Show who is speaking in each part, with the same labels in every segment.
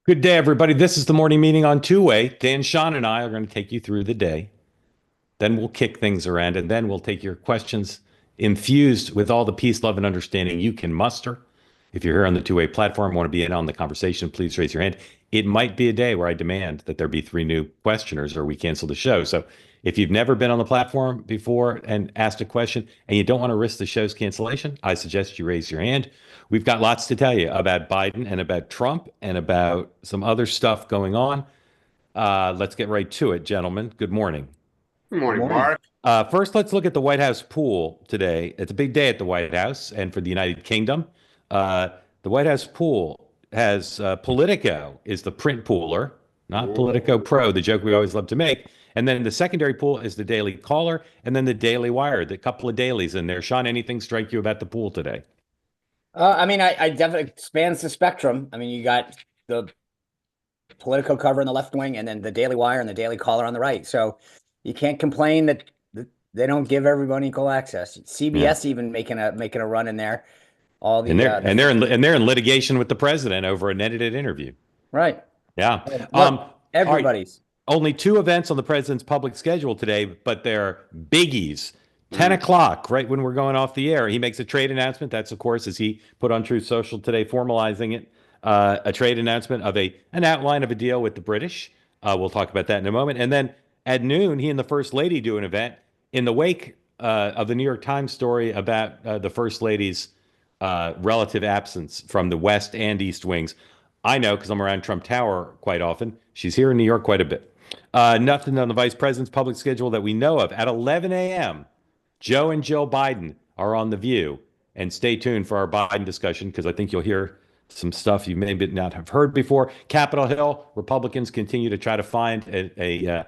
Speaker 1: Good day, everybody. This is the morning meeting on two-way. Dan, Sean, and I are going to take you through the day. Then we'll kick things around, and then we'll take your questions infused with all the peace, love, and understanding you can muster. If you're here on the two-way platform, want to be in on the conversation, please raise your hand. It might be a day where I demand that there be three new questioners or we cancel the show. So if you've never been on the platform before and asked a question and you don't want to risk the show's cancellation, I suggest you raise your hand. We've got lots to tell you about Biden and about Trump and about some other stuff going on. Let's get right to it, gentlemen. Good morning.
Speaker 2: Good
Speaker 3: Good
Speaker 2: morning,
Speaker 3: morning.
Speaker 2: Mark.
Speaker 1: First, let's look at the White House pool today. It's a big day at the White House and for the United Kingdom. Uh, the White House pool has Politico is the print pooler, not Politico
Speaker 2: Ooh.
Speaker 1: Pro, the joke we always love to make. And then the secondary pool is the Daily Caller and then the Daily Wire, the couple of dailies in there. Sean, anything strike you about the pool today?
Speaker 3: I definitely spans the spectrum. I mean, you got the Politico cover on the left wing, and then the Daily Wire and the Daily Caller on the right. So you can't complain that they don't give everyone equal access.
Speaker 1: Yeah.
Speaker 3: CBS even making a run in there. All
Speaker 1: And
Speaker 3: the
Speaker 1: they're and they're in and they're in litigation with the president over an edited interview.
Speaker 3: right.
Speaker 1: Yeah.
Speaker 3: Look,
Speaker 1: All right.
Speaker 3: everybody's
Speaker 1: Only two events on the president's public schedule today, but they're biggies. 10
Speaker 2: Mm.
Speaker 1: o'clock, right when we're going off the air, he makes a trade announcement. That's, of course, as he put on Truth Social today, formalizing it, a trade announcement of an outline of a deal with the British. We'll talk about that in a moment. And then at noon, he and the First Lady do an event in the wake of the New York Times story about the First Lady's relative absence from the West and East wings. I know because I'm around Trump Tower quite often. She's here in New York quite a bit. Nothing on the vice president's public schedule that we know of. At 11 a.m., Joe and Jill Biden are on The View. And stay tuned for our Biden discussion because I think you'll hear some stuff you may not have heard before. Capitol Hill, Republicans continue to try to find a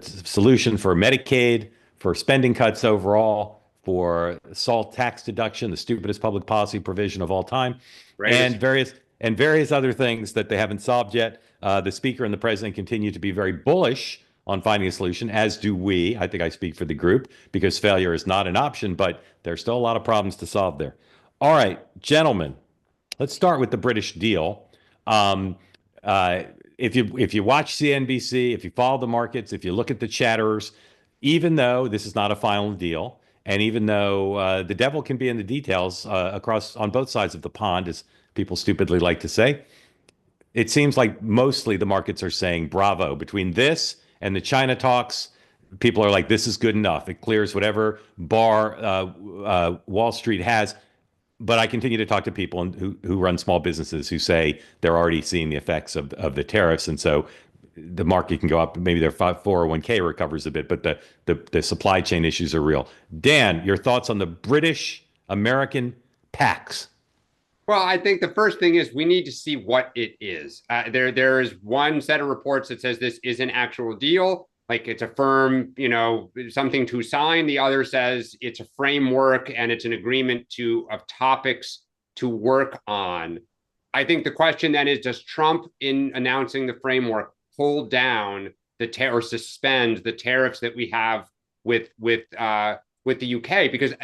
Speaker 1: solution for Medicaid, for spending cuts overall, for SALT tax deduction, the stupidest public policy provision of all time,
Speaker 2: Greatest.
Speaker 1: and various other things that they haven't solved yet. The speaker and the president continue to be very bullish on finding a solution, as do we. I think I speak for the group because failure is not an option, but there's still a lot of problems to solve there. All right, gentlemen, let's start with the British deal. Um, uh, if you watch CNBC, if you follow the markets, if you look at the chatterers, even though this is not a final deal, and even though the devil can be in the details across on both sides of the pond, as people stupidly like to say, it seems like mostly the markets are saying bravo. Between this and the China talks, people are like, this is good enough. It clears whatever bar Wall Street has. But I continue to talk to people who run small businesses who say they're already seeing the effects of the tariffs. And so the market can go up. Maybe their 401k recovers a bit, but the supply chain issues are real. Dan, your thoughts on the British American PACs?
Speaker 2: Well, I think the first thing is we need to see what it is. There is one set of reports that says this is an actual deal, like it's a firm, something to sign. The other says it's a framework and it's an agreement of topics to work on. I think the question then is, does Trump, in announcing the framework, hold down or suspend the tariffs that we have with the UK? Because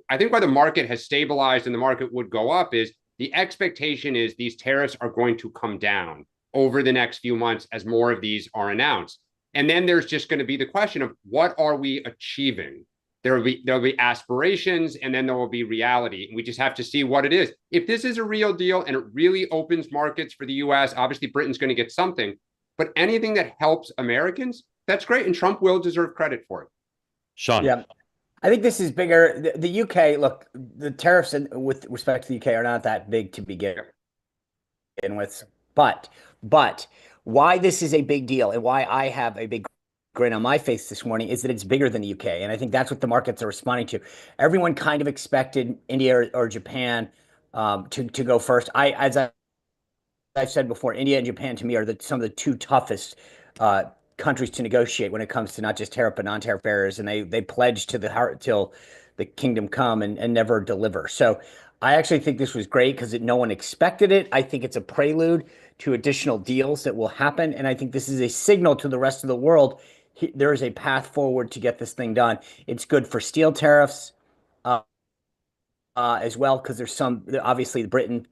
Speaker 2: I think why the market has stabilized and the market would go up is the expectation is these tariffs are going to come down over the next few months as more of these are announced. And then there's just going to be the question of what are we achieving? There'll be aspirations and then there will be reality. And we just have to see what it is. If this is a real deal and it really opens markets for the US, obviously Britain's going to get something. But anything that helps Americans, that's great. And Trump will deserve credit for it.
Speaker 1: Sean.
Speaker 3: yeah. I think this is bigger. The UK, look, the tariffs with respect to the UK are not that big to begin with, but why this is a big deal and why I have a big grin on my face this morning is that it's bigger than the UK, and I think that's what the markets are responding to. Everyone kind of expected India or Japan to go first. I've said before, India and Japan to me are some of the two toughest countries to negotiate when it comes to not just tariff but non-tariff barriers, and they pledge to the heart till the kingdom come and never deliver. So I actually think this was great because no one expected it. I think it's a prelude to additional deals that will happen, and I think this is a signal to the rest of the world there is a path forward to get this thing done. It's good for steel tariffs. As well, because there's obviously Britain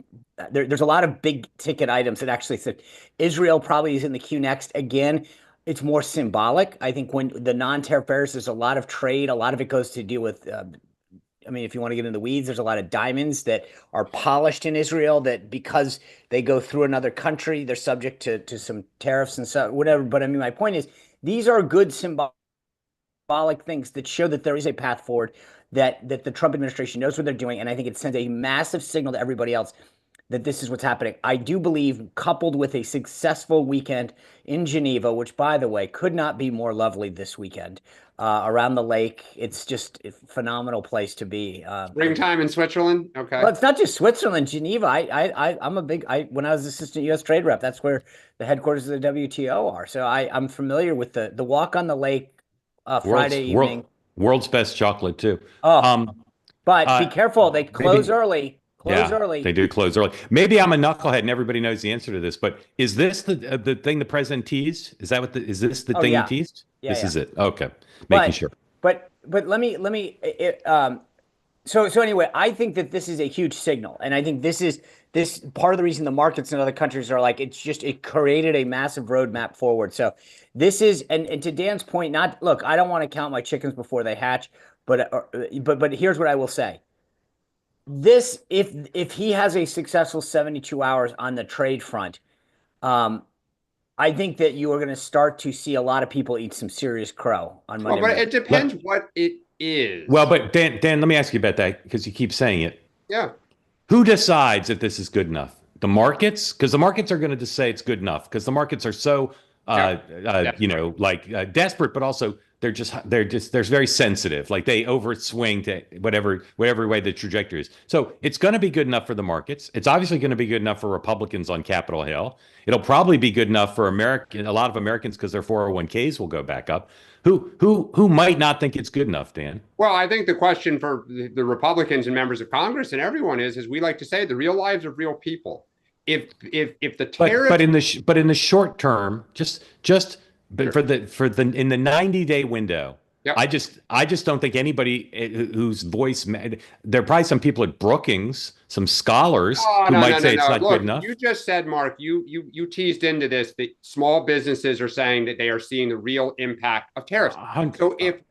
Speaker 3: there's a lot of big ticket items that actually said Israel probably is in the queue next. Again, it's more symbolic. I think when the non-tariff barriers, there's a lot of trade. A lot of it goes to deal with I mean, if you want to get into the weeds, there's a lot of diamonds that are polished in Israel that because they go through another country, they're subject to some tariffs and so whatever. But I mean, my point is, these are good symbolic things that show that there is a path forward, that the Trump administration knows what they're doing, and I think it sends a massive signal to everybody else that this is what's happening. I do believe, coupled with a successful weekend in Geneva, which, by the way, could not be more lovely this weekend, around the lake. It's just a phenomenal place to be.
Speaker 2: Springtime in Switzerland. Okay.
Speaker 3: Well, it's not just Switzerland, Geneva. I'm a big, when I was assistant U.S. trade rep, that's where the headquarters of the WTO are. So I'm familiar with the walk on the lake Friday evening.
Speaker 1: World's best chocolate too.
Speaker 3: But be careful. They close early. Early.
Speaker 1: They do close early. Maybe I'm a knucklehead and everybody knows the answer to this, but is this the thing the president teased? Is this the thing he teased?
Speaker 3: Yeah,
Speaker 1: this is it. Okay. Making sure.
Speaker 3: But let me so anyway, I think that this is a huge signal, and I think this part of the reason the markets in other countries are like, it created a massive roadmap forward. So this is, and to Dan's point, look, I don't want to count my chickens before they hatch, but here's what I will say. This, if he has a successful 72 hours on the trade front, I think that you are going to start to see a lot of people eat some serious crow on Monday.
Speaker 2: Well, but it depends what it is.
Speaker 1: Well, but Dan, let me ask you about that because you keep saying it.
Speaker 2: Yeah.
Speaker 1: Who decides if this is good enough? The markets? Because the markets are going to just say it's good enough because the markets are so, desperate, but also they're very sensitive. Like they overswing to whatever way the trajectory is. So it's going to be good enough for the markets. It's obviously going to be good enough for Republicans on Capitol Hill. It'll probably be good enough for a lot of Americans because their 401ks will go back up. Who might not think it's good enough, Dan?
Speaker 2: Well, I think the question for the Republicans and members of Congress and everyone is, as we like to say, the real lives of real people. If the tariff,
Speaker 1: but in the short term, in the 90-day window, yep. I just don't think anybody whose voice, there are probably some people at Brookings, some scholars who might say it's not good enough.
Speaker 2: You just said, Mark, you teased into this that small businesses are saying that they are seeing the real impact of tariffs. So if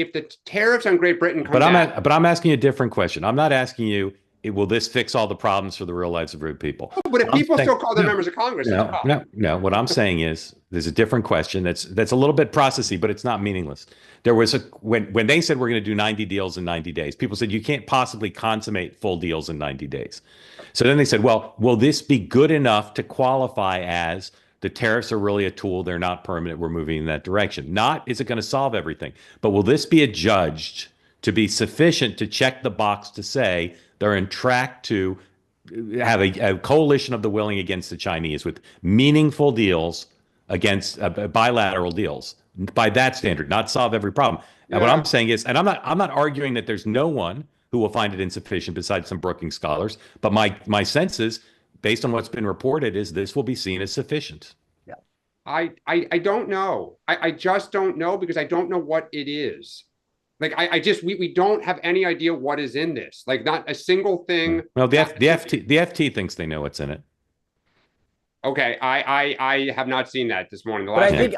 Speaker 2: the tariffs on Great Britain come down,
Speaker 1: but I'm asking you a different question. I'm not asking you, will this fix all the problems for the real lives of real people?
Speaker 2: But if people still call them members of Congress,
Speaker 1: no. What I'm saying is there's a different question that's a little bit processy, but it's not meaningless. There was when they said we're going to do 90 deals in 90 days, people said you can't possibly consummate full deals in 90 days. So then they said, well, will this be good enough to qualify as the tariffs are really a tool? They're not permanent. We're moving in that direction. Not is it going to solve everything, but will this be adjudged to be sufficient to check the box to say they're in track to have a coalition of the willing against the Chinese with meaningful deals against bilateral deals by that standard, not solve every problem. Yeah. And what I'm saying is, and I'm not arguing that there's no one who will find it insufficient besides some Brookings scholars, but my sense is, based on what's been reported, is this will be seen as sufficient.
Speaker 2: Yeah, I don't know. I just don't know because I don't know what it is. Like we don't have any idea what is in this. Like not a single thing.
Speaker 1: Well, the FT thinks they know what's in it.
Speaker 2: Okay, I have not seen that this morning.
Speaker 3: But I think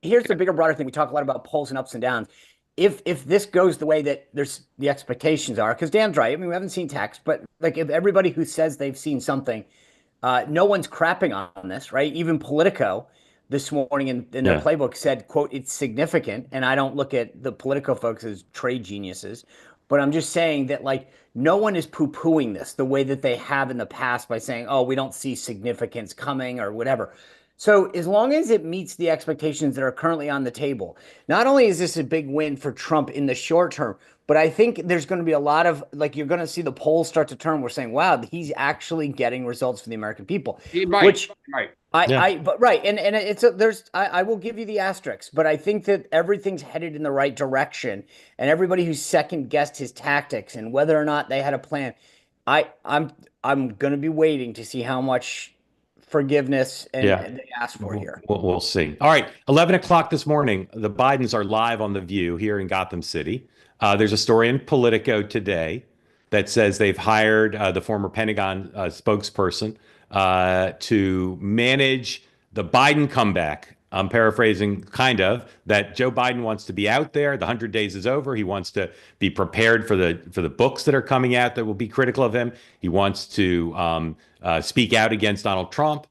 Speaker 3: here's the bigger, broader thing. We talk a lot about polls and ups and downs. If this goes the way that the expectations are, because Dan's right. I mean, we haven't seen text, but like if everybody who says they've seen something, no one's crapping on this, right? Even Politico this morning in their playbook said, quote, it's significant. And I don't look at the Politico folks as trade geniuses, but I'm just saying that like no one is poo-pooing this the way that they have in the past by saying, oh, we don't see significance coming or whatever. So as long as it meets the expectations that are currently on the table, not only is this a big win for Trump in the short term, but I think there's going to be a lot of, like, you're going to see the polls start to turn. We're saying, wow, he's actually getting results for the American people.
Speaker 2: He might.
Speaker 3: I will give you the asterisks, but I think that everything's headed in the right direction. And everybody who second guessed his tactics and whether or not they had a plan, I'm going to be waiting to see how much forgiveness and they ask for here.
Speaker 1: We'll see. All right. 11 o'clock this morning, the Bidens are live on The View here in Gotham City. There's a story in Politico today that says they've hired the former Pentagon spokesperson to manage the Biden comeback. I'm paraphrasing kind of that Joe Biden wants to be out there. The 100 days is over. He wants to be prepared for the books that are coming out that will be critical of him. He wants to speak out against Donald Trump.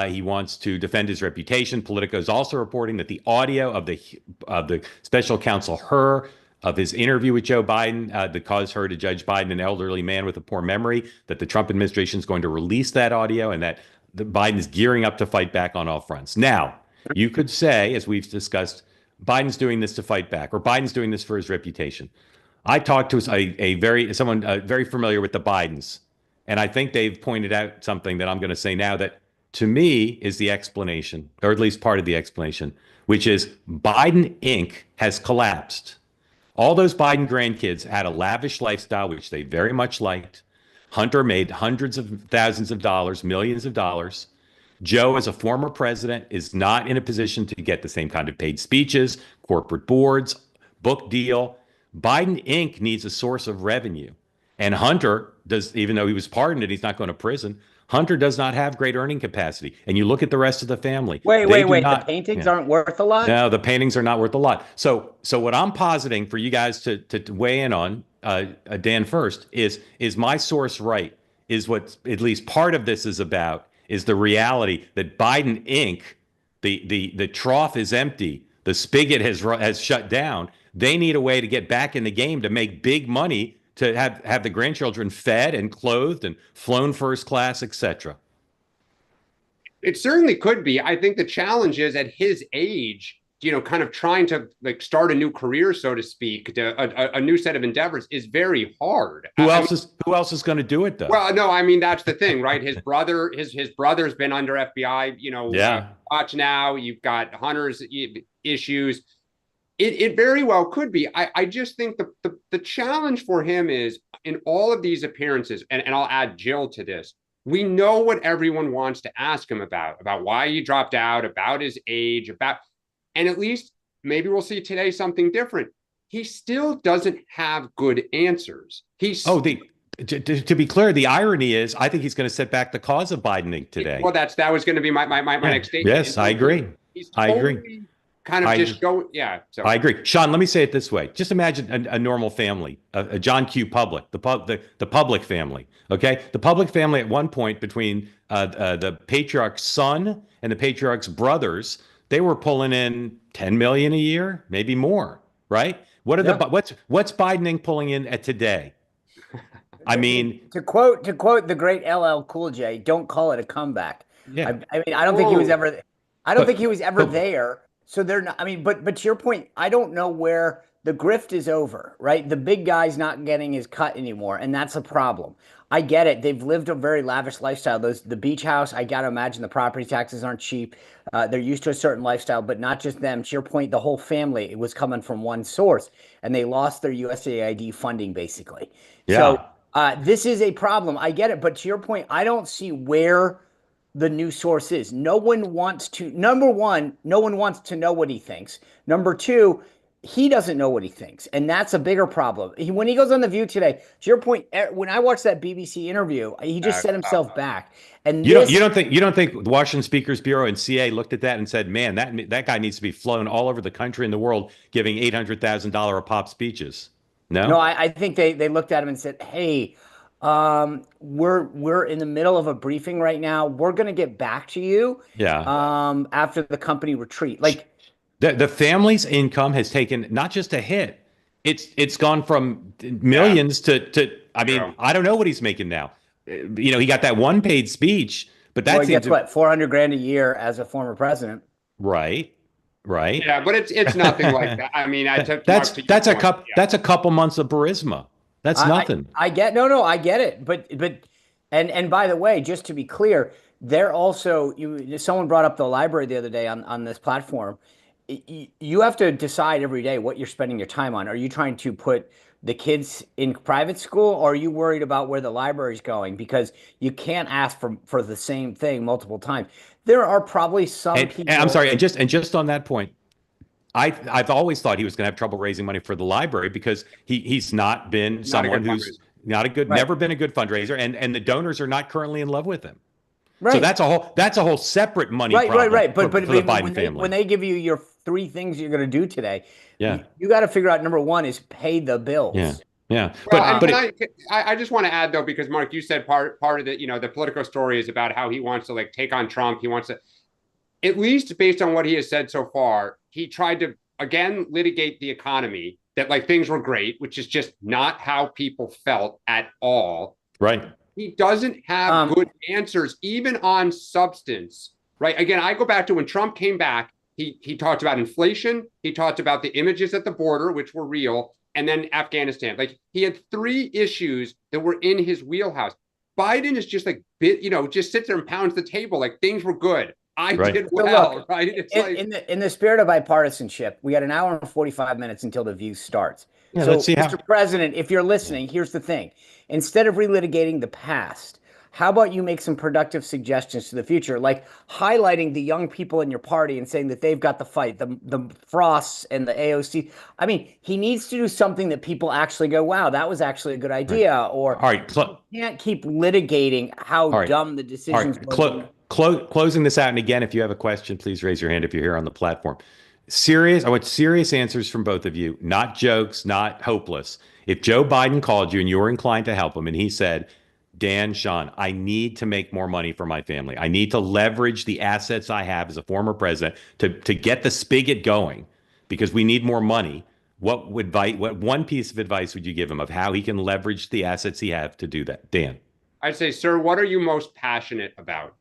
Speaker 1: He wants to defend his reputation. Politico is also reporting that the audio of the special counsel Hur of his interview with Joe Biden that caused her to judge Biden an elderly man with a poor memory, that the Trump administration is going to release that audio and that Biden is gearing up to fight back on all fronts. Now, you could say, as we've discussed, Biden's doing this to fight back, or Biden's doing this for his reputation. I talked to someone very familiar with the Bidens, and I think they've pointed out something that I'm going to say now that to me is the explanation, or at least part of the explanation, which is Biden Inc. has collapsed. All those Biden grandkids had a lavish lifestyle, which they very much liked. Hunter made hundreds of thousands of dollars, millions of dollars. Joe, as a former president, is not in a position to get the same kind of paid speeches, corporate boards, book deal. Biden Inc. needs a source of revenue. And Hunter does, even though he was pardoned and he's not going to prison, Hunter does not have great earning capacity. And you look at the rest of the family.
Speaker 3: Wait. The paintings aren't worth a lot?
Speaker 1: No, the paintings are not worth a lot. So what I'm positing for you guys to weigh in on, Dan first, is my source right? Is what at least part of this is about is the reality that Biden Inc., the trough is empty. The spigot has shut down. They need a way to get back in the game to make big money, to have the grandchildren fed and clothed and flown first class, etc.
Speaker 2: It certainly could be. I think the challenge is at his age, kind of trying to like start a new career, so to speak, a new set of endeavors is very hard.
Speaker 1: Who else is going to do it though?
Speaker 2: Well, no, I mean, that's the thing, right? His brother's been under FBI, watch now. You've got Hunter's issues. It very well could be. I just think the challenge for him is in all of these appearances, and I'll add Jill to this. We know what everyone wants to ask him about why he dropped out, about his age, and at least maybe we'll see today something different. He still doesn't have good answers.
Speaker 1: To be clear, the irony is I think he's going to set back the cause of Biden today.
Speaker 2: Well, that was going to be my next statement.
Speaker 1: Yes, I agree. I agree.
Speaker 2: Kind of just go, yeah. So
Speaker 1: I agree, Sean. Let me say it this way: just imagine a normal family, a John Q. Public, the Public family. Okay, the Public family at one point between the patriarch's son and the patriarch's brothers, they were pulling in $10 million a year, maybe more. Right? What's Biden Inc. pulling in at today? I mean,
Speaker 3: to quote the great LL Cool J, "Don't call it a comeback."
Speaker 1: Yeah.
Speaker 3: I mean, I don't think he was ever. I don't think he was ever there. So they're not. I mean, but to your point, I don't know where the grift is over, right? The big guy's not getting his cut anymore, and that's a problem. I get it. They've lived a very lavish lifestyle. The beach house, I got to imagine the property taxes aren't cheap. They're used to a certain lifestyle, but not just them. To your point, the whole family, it was coming from one source, and they lost their USAID funding, basically.
Speaker 1: Yeah.
Speaker 3: So this is a problem. I get it. But to your point, I don't see where the new source is. Number one, no one wants to know what he thinks. Number two, he doesn't know what he thinks. And that's a bigger problem. When he goes on The View today, to your point, when I watched that BBC interview, he just set himself back. And you
Speaker 1: don't think the Washington Speakers Bureau and CA looked at that and said, man, that guy needs to be flown all over the country and the world giving $800,000 a pop speeches? No,
Speaker 3: I think they looked at him and said, hey, we're in the middle of a briefing right now. We're going to get back to you.
Speaker 1: Yeah.
Speaker 3: After the company retreat, like
Speaker 1: the family's income has taken not just a hit. It's gone from millions to I mean, I don't know what he's making now. He got that one paid speech, but that's
Speaker 3: guess what? $400,000 a year as a former president.
Speaker 1: Right.
Speaker 2: Yeah, but it's nothing like that. I mean,
Speaker 1: that's a couple months of Burisma. That's nothing.
Speaker 3: I get it. But and by the way, just to be clear, they're also someone brought up the library the other day on this platform. You have to decide every day what you're spending your time on. Are you trying to put the kids in private school, or are you worried about where the library's going? Because you can't ask for the same thing multiple times. There are probably some people.
Speaker 1: And I'm sorry, and just on that point, I've always thought he was going to have trouble raising money for the library because he's not been someone who's Not a good,
Speaker 3: Right.
Speaker 1: never been a good fundraiser, and the donors are not currently in love with him.
Speaker 3: Right.
Speaker 1: So that's a whole separate money problem
Speaker 3: Right. But
Speaker 1: for the Biden
Speaker 3: when
Speaker 1: family.
Speaker 3: they give you your 3 things you're going to do today,
Speaker 1: Yeah.
Speaker 3: you got to figure out number one is pay the
Speaker 1: Yeah.
Speaker 3: bills.
Speaker 1: Yeah.
Speaker 2: Well,
Speaker 1: But
Speaker 2: I just want to add though, because Mark, you said part of the, the Politico story is about how he wants to like take on Trump. He wants to, at least based on what he has said so far, he tried to again litigate the economy, that like things were great, which is just not how people felt at all.
Speaker 1: right.
Speaker 2: He doesn't have good answers, even on substance, right? Again, I go back to when Trump came back, he talked about inflation, he talked about the images at the border, which were real, and then Afghanistan. Like he had 3 issues that were in his wheelhouse. Biden is just like, just sits there and pounds the table like things were good. I did well,
Speaker 3: look,
Speaker 2: right? It's
Speaker 3: in the spirit of bipartisanship, we got an hour and 45 minutes until the View starts.
Speaker 1: Yeah,
Speaker 3: so,
Speaker 1: let's see
Speaker 3: Mr. President, if you're listening, here's the thing. Instead of relitigating the past, how about you make some productive suggestions to the future, like highlighting the young people in your party and saying that they've got the fight, the Frosts and the AOC. I mean, he needs to do something that people actually go, wow, that was actually a good idea.
Speaker 1: Right.
Speaker 3: Or
Speaker 1: all right,
Speaker 3: you can't keep litigating how dumb the decisions were.
Speaker 1: Closing this out, and again, if you have a question, please raise your hand if you're here on the platform. I want serious answers from both of you, not jokes, not hopeless. If Joe Biden called you and you were inclined to help him and he said, Dan, Sean, I need to make more money for my family. I need to leverage the assets I have as a former president to get the spigot going because we need more money. What one piece of advice would you give him of how he can leverage the assets he has to do that? Dan.
Speaker 2: I'd say, sir, what are you most passionate about?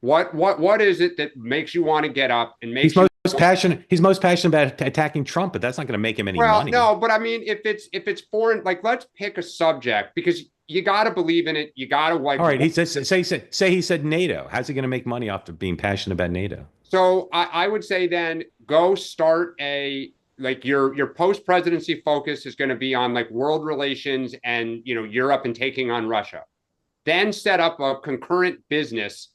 Speaker 2: What is it that makes you want to get up and make
Speaker 1: He's most passionate about attacking Trump, but that's not going to make him any money.
Speaker 2: No, but I mean, if it's foreign, like let's pick a subject because you got to believe in it. You got to wipe.
Speaker 1: All right, he said NATO. How's he going to make money off of being passionate about NATO?
Speaker 2: So I would say then go start your post-presidency focus is going to be on like world relations and Europe and taking on Russia. Then set up a concurrent business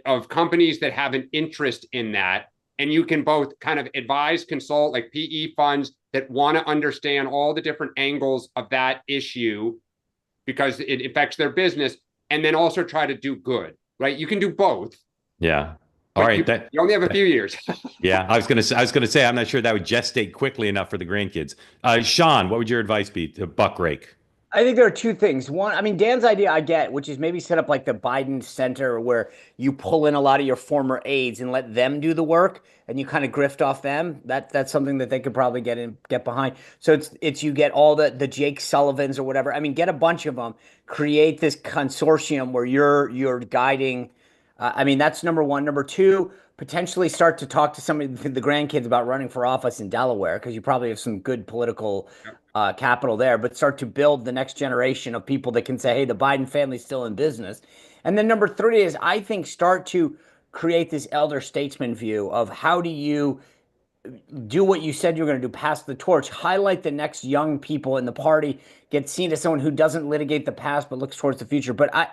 Speaker 2: of companies that have an interest in that. And you can both kind of advise, consult like PE funds that want to understand all the different angles of that issue because it affects their business. And then also try to do good, right? You can do both.
Speaker 1: Yeah. All right.
Speaker 2: You only have a few years.
Speaker 1: Yeah. I was going to say, I'm not sure that would gestate quickly enough for the grandkids. Sean, what would your advice be to buck rake?
Speaker 3: I think there are 2 things. One, I mean, Dan's idea I get, which is maybe set up like the Biden Center where you pull in a lot of your former aides and let them do the work and you kind of grift off them. That's something that they could probably get behind. So it's you get all the Jake Sullivans or whatever. I mean, get a bunch of them, create this consortium where you're guiding. I mean, that's number one. Number 2, potentially start to talk to some of the grandkids about running for office in Delaware because you probably have some good political capital there, but start to build the next generation of people that can say, hey, the Biden family's still in business. And then number 3 is, I think, start to create this elder statesman view of how do you do what you said you were going to do, pass the torch, highlight the next young people in the party, get seen as someone who doesn't litigate the past but looks towards the future. But I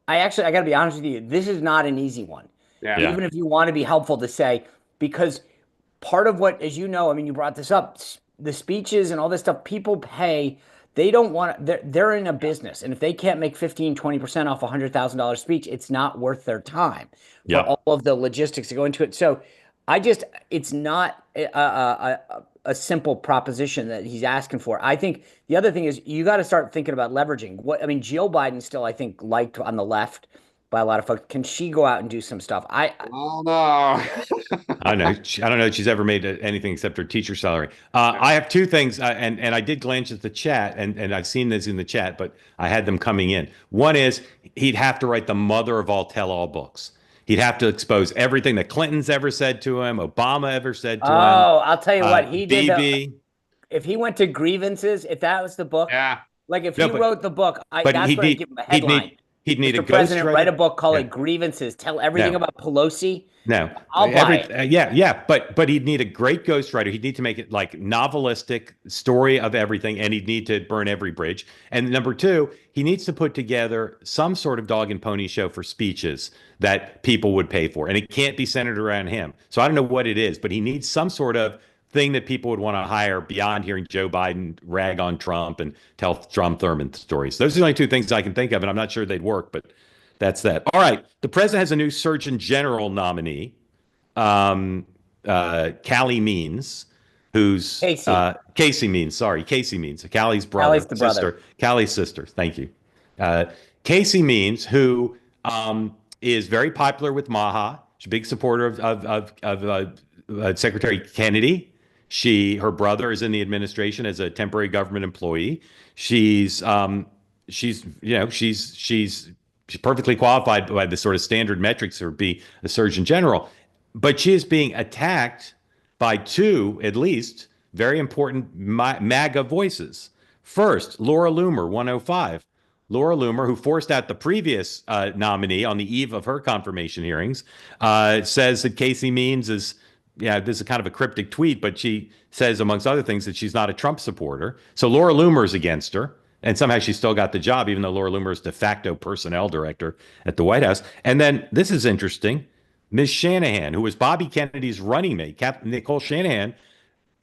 Speaker 3: got to be honest with you, this is not an easy one.
Speaker 2: Yeah.
Speaker 3: Even if you want to be helpful to say, because part of what, as you know, I mean, you brought this up, the speeches and all this stuff, people pay. They don't want to, they're in a business. And if they can't make 15, 20% off a $100,000 speech, it's not worth their time for all of the logistics to go into it. So it's not a simple proposition that he's asking for. I think the other thing is you got to start thinking about leveraging Jill Biden still, I think, liked on the left by a lot of folks. Can she go out and do some stuff?
Speaker 2: I don't know.
Speaker 1: I don't know if she's ever made anything except her teacher salary. I have 2 things, and I did glance at the chat, and I've seen this in the chat, but I had them coming in. One is he'd have to write the mother of all tell-all books. He'd have to expose everything that Clinton's ever said to him, Obama ever said to him.
Speaker 3: Oh, I'll tell you what, he
Speaker 1: did.
Speaker 3: If he went to Grievances, if that was the book, like if he wrote the book, that's what I'd give him a headline.
Speaker 1: He'd need
Speaker 3: Mr.
Speaker 1: a
Speaker 3: President,
Speaker 1: ghostwriter.
Speaker 3: write a book, call it Grievances. Tell everything about Pelosi.
Speaker 1: No,
Speaker 3: I'll buy it.
Speaker 1: But he'd need a great ghostwriter. He'd need to make it like novelistic story of everything, and he'd need to burn every bridge. And number 2, he needs to put together some sort of dog and pony show for speeches that people would pay for, and it can't be centered around him. So I don't know what it is, but he needs some sort of thing that people would want to hire beyond hearing Joe Biden rag on Trump and tell Strom Thurmond stories. Those are the only two things I can think of, and I'm not sure they'd work, but that's that. All right. The president has a new Surgeon General nominee, Callie Means, who's Casey Means. Sorry, Casey Means. Callie's brother,
Speaker 3: Callie's the brother.
Speaker 1: Callie's sister. Thank you. Casey Means, who is very popular with Maha. She's a big supporter of Secretary Kennedy. Her brother is in the administration as a temporary government employee. She's perfectly qualified by the sort of standard metrics for be a Surgeon General, but she is being attacked by two, at least, very important MAGA voices. First, Laura Loomer, 105. Laura Loomer, who forced out the previous nominee on the eve of her confirmation hearings, says that Casey Means is, this is kind of a cryptic tweet, but she says, amongst other things, that she's not a Trump supporter. So Laura Loomer is against her. And somehow she still got the job, even though Laura Loomer is de facto personnel director at the White House. And then this is interesting. Ms. Shanahan, who was Bobby Kennedy's running mate, Nicole Shanahan,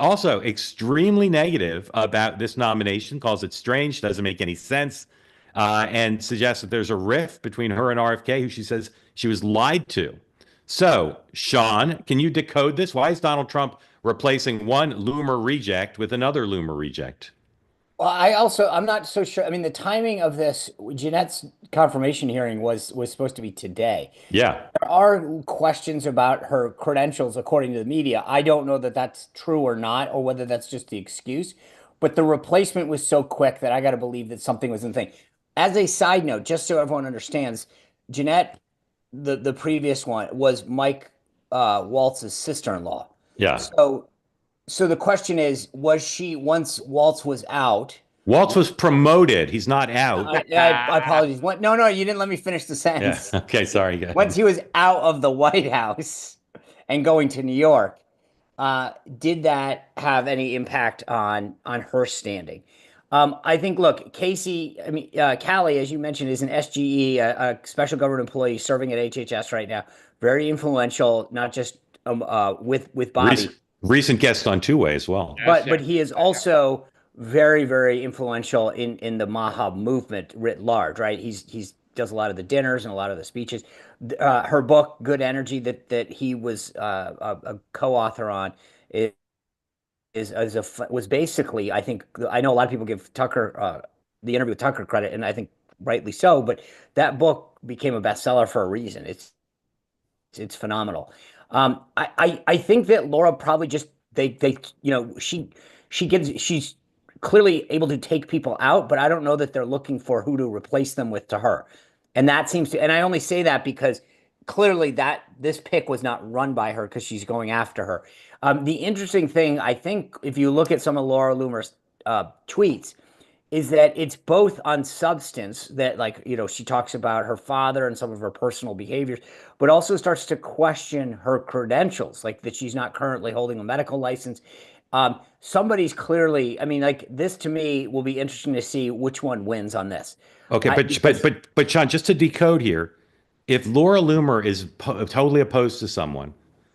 Speaker 1: also extremely negative about this nomination, calls it strange, doesn't make any sense, and suggests that there's a rift between her and RFK, who she says she was lied to. So, Sean, can you decode this? Why is Donald Trump replacing one Loomer reject with another Loomer reject?
Speaker 3: Well, I'm not so sure. I mean, the timing of this, Jeanette's confirmation hearing was supposed to be today.
Speaker 1: Yeah.
Speaker 3: There are questions about her credentials, according to the media. I don't know that that's true or not, or whether that's just the excuse. But the replacement was so quick that I got to believe that something was in the thing. As a side note, just so everyone understands, Jeanette, the previous one, was Mike Waltz's sister-in-law.
Speaker 1: Yeah.
Speaker 3: So the question is, was she, once Waltz was out?
Speaker 1: Waltz was promoted. He's not out.
Speaker 3: I apologize. No, you didn't let me finish the sentence.
Speaker 1: Yeah. Okay, sorry. Go ahead.
Speaker 3: Once he was out of the White House and going to New York, did that have any impact on her standing? I think, look, Callie, as you mentioned, is an SGE, a special government employee serving at HHS right now. Very influential, not just with Bobby.
Speaker 1: Recent guest on Two Way as well.
Speaker 3: But he is also very, very influential in the Maha movement writ large, right? He's does a lot of the dinners and a lot of the speeches. Her book, Good Energy, that he was a co-author on, was basically, I think, I know a lot of people give Tucker the interview with Tucker credit, and I think rightly so, but that book became a bestseller for a reason. It's phenomenal. I think that Laura probably just she's clearly able to take people out, but I don't know that they're looking for who to replace them with to her. And that seems to, and I only say that because clearly this pick was not run by her because she's going after her. The interesting thing, I think, if you look at some of Laura Loomer's tweets, is that it's both on substance that, she talks about her father and some of her personal behaviors, but also starts to question her credentials, like that she's not currently holding a medical license. Somebody's clearly, this to me will be interesting to see which one wins on this.
Speaker 1: Okay, but Sean, just to decode here, if Laura Loomer is totally opposed to someone.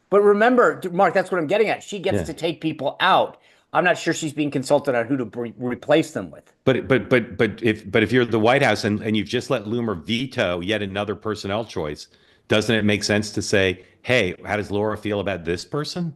Speaker 3: But remember, Mark, that's what I'm getting at. She gets to take people out. I'm not sure she's being consulted on who to replace them with. But
Speaker 1: if you're the White House and you've just let Loomer veto yet another personnel choice, doesn't it make sense to say, hey, how does Laura feel about this person?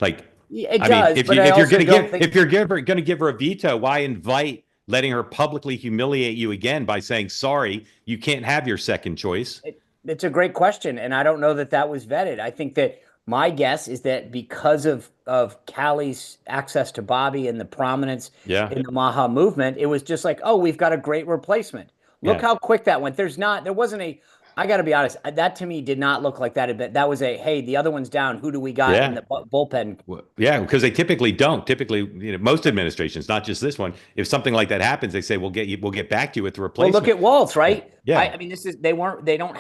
Speaker 3: It does.
Speaker 1: If you're going to give her a veto, why invite letting her publicly humiliate you again by saying, sorry, you can't have your second choice?
Speaker 3: It's a great question, and I don't know that was vetted. I think that my guess is that because of Callie's access to Bobby and the prominence in the Maha movement, it was just like, oh, we've got a great replacement. Look how quick that went. There wasn't I got to be honest, that to me did not look like that. That was hey, the other one's down. Who do we got in the bullpen?
Speaker 1: Yeah, because they typically don't. Typically, most administrations, not just this one, if something like that happens, they say we'll get back to you with the replacement.
Speaker 3: Well, look at Waltz, right?
Speaker 1: Yeah.
Speaker 3: They didn't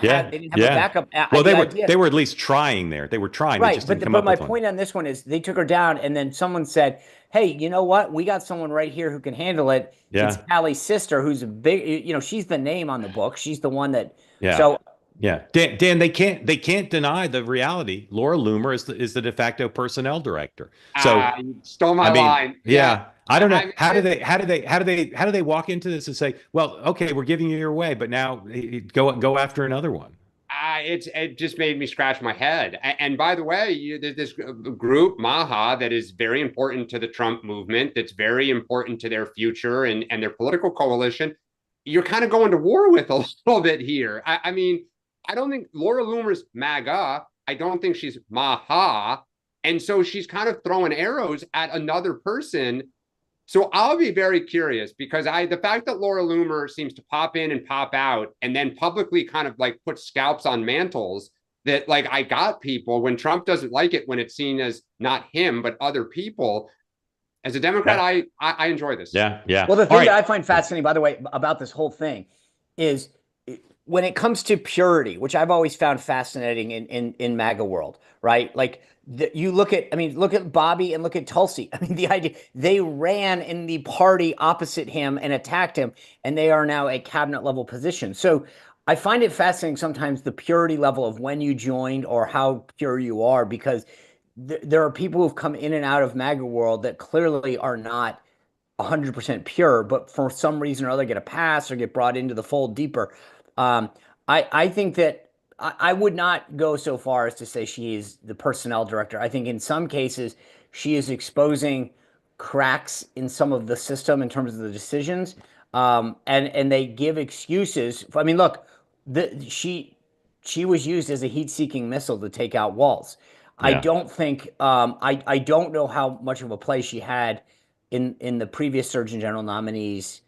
Speaker 3: have a backup.
Speaker 1: Well, they were at least trying there. They were trying.
Speaker 3: Right, but my point on this one is they took her down, and then someone said, hey, you know what? We got someone right here who can handle it. Yeah. It's Callie's sister, who's a big, she's the name on the book. She's the one that. Yeah. So
Speaker 1: Yeah, Dan, they can't deny the reality. Laura Loomer is the de facto personnel director. So,
Speaker 2: You stole my
Speaker 1: I mean,
Speaker 2: line.
Speaker 1: yeah, I don't know.
Speaker 2: I
Speaker 1: How do they walk into this and say, well, okay, we're giving you your way, but now go after another one?
Speaker 2: it just made me scratch my head. And by the way, there's this group Maha that is very important to the Trump movement. That's very important to their future and their political coalition. You're kind of going to war with a little bit here. I mean, I don't think Laura Loomer's MAGA. I don't think she's Maha, and so she's kind of throwing arrows at another person. So I'll be very curious because the fact that Laura Loomer seems to pop in and pop out and then publicly kind of like put scalps on mantles, that like I got people when Trump doesn't like it when it's seen as not him but other people. As a Democrat,
Speaker 1: Yeah.
Speaker 2: I enjoy this.
Speaker 1: Yeah, yeah.
Speaker 3: Well, the
Speaker 1: All
Speaker 3: thing
Speaker 1: right.
Speaker 3: that I find fascinating, by the way, about this whole thing is when it comes to purity, which I've always found fascinating in MAGA world, right? Like you look at, I mean, look at Bobby and look at Tulsi. I mean, the idea they ran in the party opposite him and attacked him, and they are now a cabinet level position. So I find it fascinating sometimes the purity level of when you joined or how pure you are, because there are people who've come in and out of MAGA world that clearly are not 100% pure, but for some reason or other get a pass or get brought into the fold deeper. Um, I think that I would not go so far as to say she is the personnel director. I think in some cases she is exposing cracks in some of the system in terms of the decisions, and they give excuses. I mean, look, she was used as a heat-seeking missile to take out walls. I
Speaker 1: Yeah.
Speaker 3: don't think I don't know how much of a play she had in the previous Surgeon General nominees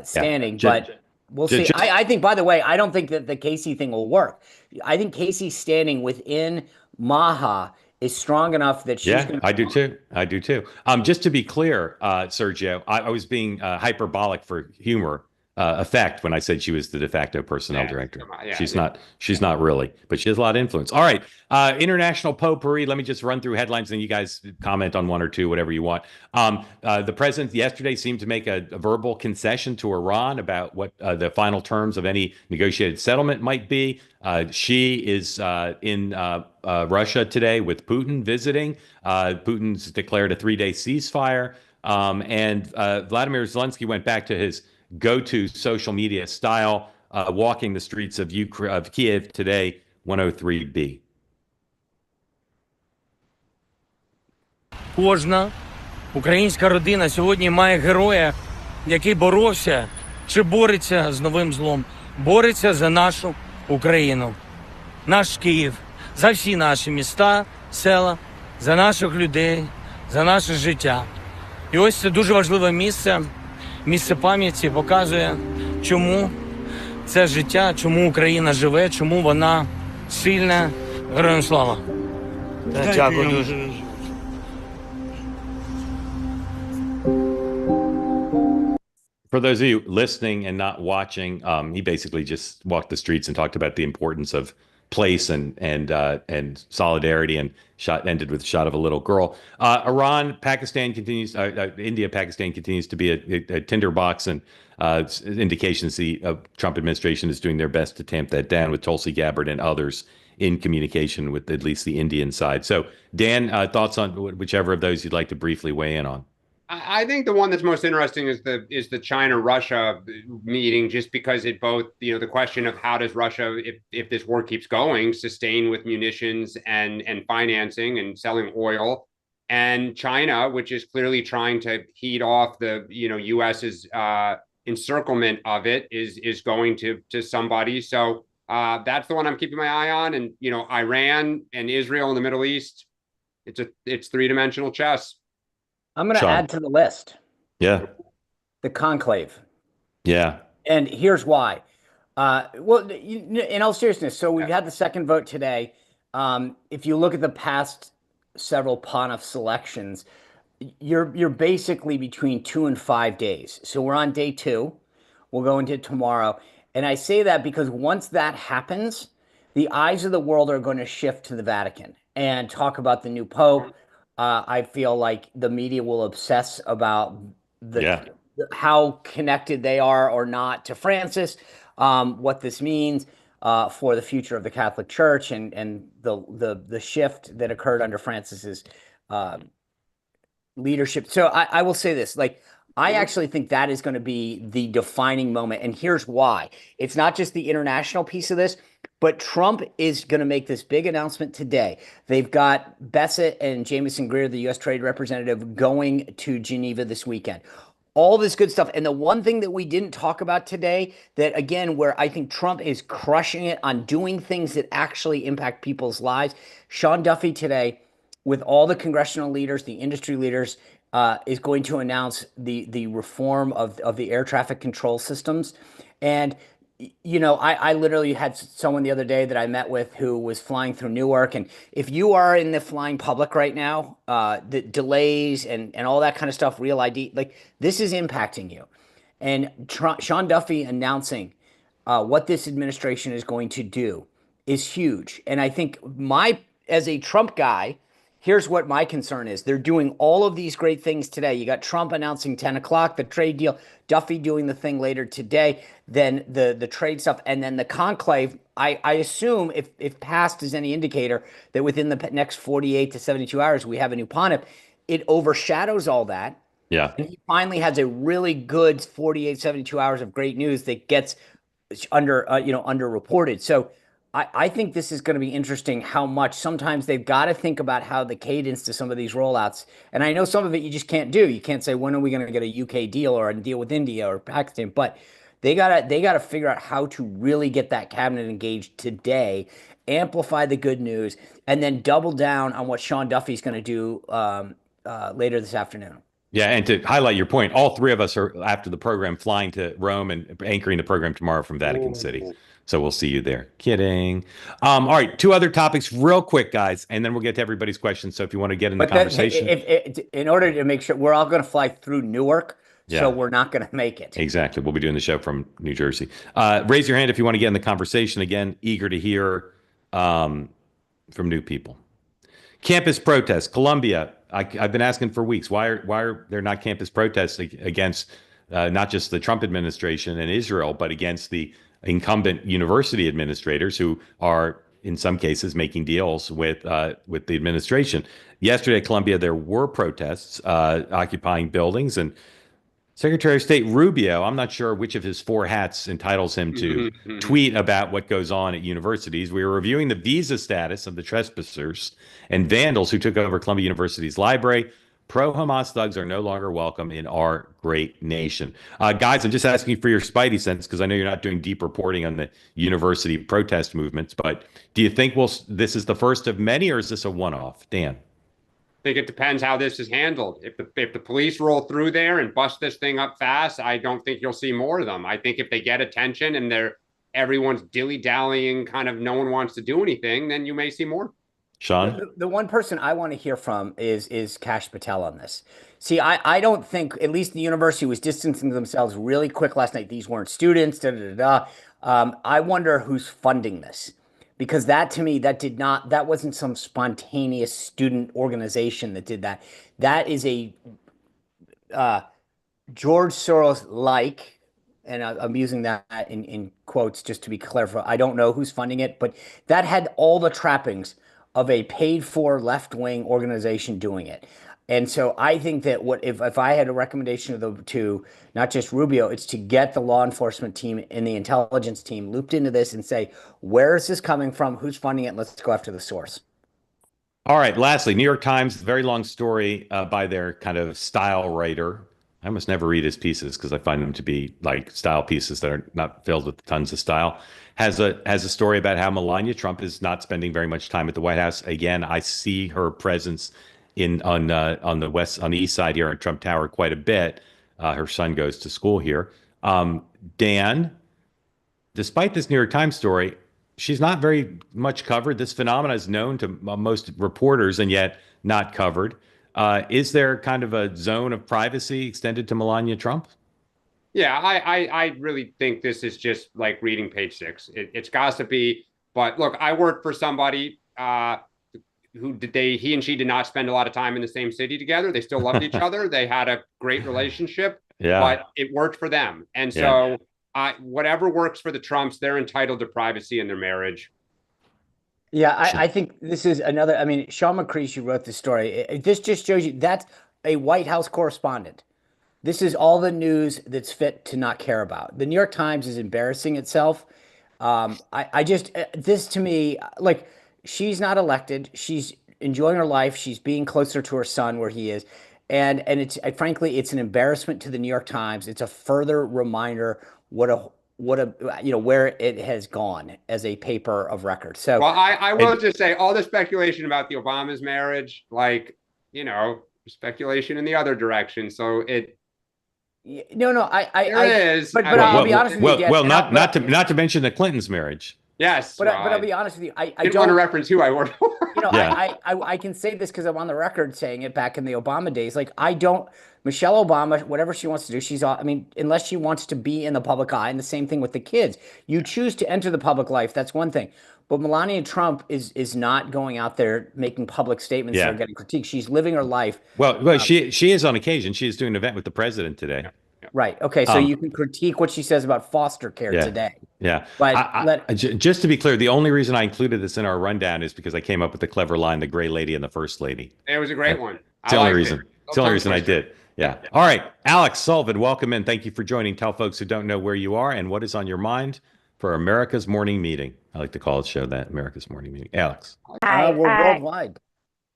Speaker 3: standing, but we'll see.
Speaker 1: Just,
Speaker 3: I think, by the way, I don't think that the Casey thing will work. I think Casey's standing within Maha is strong enough that she's
Speaker 1: yeah,
Speaker 3: going
Speaker 1: I do too. I do too. Just to be clear, Sergio, I was being hyperbolic for humor effect when I said she was the de facto personnel director. She's not. She's not really, but she has a lot of influence. All right, international potpourri. Let me just run through headlines, and you guys comment on one or two, whatever you want. The president yesterday seemed to make a verbal concession to Iran about what the final terms of any negotiated settlement might be. She is in Russia today with Putin visiting. Putin's declared a 3-day ceasefire. And Vladimir Zelensky went back to his go-to social media style, walking the streets of Kiev today, 103B.
Speaker 4: Кожна українська родина сьогодні має героя, який боровся чи бореться з новим злом, бореться за нашу Україну, наш Київ, за всі наші міста, села, за наших людей, за наше життя. І ось це дуже важливе місце, місце пам'яті показує, чому це життя, чому Україна живе, чому вона сильна. Героям слава! Дякую дуже.
Speaker 1: For those of you listening and not watching, he basically just walked the streets and talked about the importance of place and solidarity, and ended with a shot of a little girl. Iran, Pakistan continues. India, Pakistan continues to be a tinderbox, and indications the Trump administration is doing their best to tamp that down with Tulsi Gabbard and others in communication with at least the Indian side. So, Dan, thoughts on whichever of those you'd like to briefly weigh in on?
Speaker 2: I think the one that's most interesting is the China-Russia meeting, just because it both, the question of how does Russia, if this war keeps going, sustain with munitions and financing and selling oil, and China, which is clearly trying to heat off the U.S.'s encirclement of it, is going to somebody. So that's the one I'm keeping my eye on, and Iran and Israel in the Middle East. It's three-dimensional chess.
Speaker 3: I'm going to add to the list.
Speaker 1: Yeah.
Speaker 3: The conclave.
Speaker 1: Yeah.
Speaker 3: And here's why. Well, in all seriousness, so we've had the second vote today. If you look at the past several PANAF selections, you're basically between 2 and 5 days. So we're on day 2. We'll go into tomorrow. And I say that because once that happens, the eyes of the world are going to shift to the Vatican and talk about the new Pope. I feel like the media will obsess about how connected they are or not to Francis, what this means. for the future of the Catholic Church and the shift that occurred under Francis's leadership. So I will say this, like, I actually think that is going to be the defining moment. And here's why. It's not just the international piece of this, but Trump is going to make this big announcement today. They've got Bessett and Jamieson Greer, the U.S. Trade Representative, going to Geneva this weekend. All this good stuff. And the one thing that we didn't talk about today, that again, where I think Trump is crushing it on doing things that actually impact people's lives, Sean Duffy today, with all the congressional leaders, the industry leaders, is going to announce the reform of the air traffic control systems. And, you know, I literally had someone the other day that I met with who was flying through Newark. And if you are in the flying public right now, the delays and all that kind of stuff, real ID, like, this is impacting you. And Sean Duffy announcing what this administration is going to do is huge. And I think as a Trump guy, here's what my concern is. They're doing all of these great things today. You got Trump announcing 10 o'clock, the trade deal, Duffy doing the thing later today, then the trade stuff, and then the conclave. I assume, if past is any indicator, that within the next 48 to 72 hours, we have a new Pontiff. It overshadows all that.
Speaker 1: Yeah.
Speaker 3: And he finally has a really good 48, 72 hours of great news that gets underreported. So I think this is going to be interesting how much sometimes they've got to think about how the cadence to some of these rollouts. And I know some of it you just can't do. You can't say, when are we going to get a UK deal or a deal with India or Pakistan? But they gotta figure out how to really get that cabinet engaged today, amplify the good news, and then double down on what Sean Duffy's going to do later this afternoon.
Speaker 1: Yeah, and to highlight your point, all three of us are, after the program, flying to Rome and anchoring the program tomorrow from Vatican City. So we'll see you there. Kidding. All right, two other topics real quick, guys, and then we'll get to everybody's questions. So if you want to get in the conversation.
Speaker 3: In order to make sure, we're all going to fly through Newark, so we're not going to make it.
Speaker 1: Exactly. We'll be doing the show from New Jersey. Raise your hand if you want to get in the conversation. Again, eager to hear from new people. Campus protests, Colombia. I've been asking for weeks, why are there not campus protests against not just the Trump administration and Israel, but against the incumbent university administrators who are, in some cases, making deals with the administration. Yesterday at Columbia, there were protests occupying buildings, and Secretary of State Rubio, I'm not sure which of his four hats entitles him to tweet about what goes on at universities. We were reviewing the visa status of the trespassers and vandals who took over Columbia University's library. Pro-Hamas thugs are no longer welcome in our great nation. Guys, I'm just asking for your spidey sense because I know you're not doing deep reporting on the university protest movements, but do you think this is the first of many, or is this a one-off? Dan?
Speaker 2: I think it depends how this is handled. If the police roll through there and bust this thing up fast, I don't think you'll see more of them. I think if they get attention and everyone's dilly-dallying, kind of no one wants to do anything, then you may see more.
Speaker 1: Sean?
Speaker 3: The one person I want to hear from is Kash Patel on this. See, I don't think, at least the university was distancing themselves really quick last night. These weren't students, I wonder who's funding this. Because that, to me, that wasn't some spontaneous student organization that did that. That is a George Soros-like, and I'm using that in quotes just to be clear. I don't know who's funding it, but that had all the trappings of a paid-for left-wing organization doing it. And so I think that if I had a recommendation to not just Rubio, it's to get the law enforcement team and the intelligence team looped into this and say, where is this coming from? Who's funding it? Let's go after the source.
Speaker 1: All right. Lastly, New York Times, very long story by their kind of style writer. I almost never read his pieces because I find them to be like style pieces that are not filled with tons of style. Has a story about how Melania Trump is not spending very much time at the White House. Again, I see her presence on the east side here at Trump Tower quite a bit. Her son goes to school here. Dan, despite this New York Times story, she's not very much covered. This phenomena is known to most reporters and yet not covered. Is there kind of a zone of privacy extended to Melania Trump?
Speaker 2: Yeah, I really think this is just like reading Page Six. It's gossipy, but look, I worked for somebody he and she did not spend a lot of time in the same city together. They still loved each other. They had a great relationship, but it worked for them. And so whatever works for the Trumps, they're entitled to privacy in their marriage.
Speaker 3: Yeah, I think this is another. I mean, Sean McCreesh, who wrote the story, this just shows you that's a White House correspondent. This is all the news that's fit to not care about. The New York Times is embarrassing itself. I just, this to me, like, she's not elected. She's enjoying her life. She's being closer to her son where he is. And it's frankly, it's an embarrassment to the New York Times. It's a further reminder where it has gone as a paper of record. So,
Speaker 2: well, I will just say all the speculation about the Obama's marriage, like, speculation in the other direction. So there is.
Speaker 3: But I'll be honest with you.
Speaker 1: Not to mention the Clintons' marriage.
Speaker 2: Yes,
Speaker 3: but I'll be honest with you. I
Speaker 2: don't want to reference who I work for.
Speaker 3: I can say this because I'm on the record saying it back in the Obama days. Like, Michelle Obama, whatever she wants to do, unless she wants to be in the public eye, and the same thing with the kids. You choose to enter the public life, that's one thing. But Melania Trump is not going out there making public statements that are getting critiqued. She's living her life.
Speaker 1: Well, she is on occasion. She is doing an event with the president today.
Speaker 2: Yeah.
Speaker 3: Right. Okay. So you can critique what she says about foster care today.
Speaker 1: Yeah.
Speaker 3: But
Speaker 1: just to be clear, the only reason I included this in our rundown is because I came up with the clever line, the gray lady and the first lady.
Speaker 2: It was a great one.
Speaker 1: It's the only reason. It's the only reason I did. Yeah. All right. Alex Sullivan, welcome in. Thank you for joining. Tell folks who don't know where you are and what is on your mind for America's Morning Meeting. I like to call the show that, America's Morning Meeting. Alex.
Speaker 5: Hi,
Speaker 3: we're worldwide.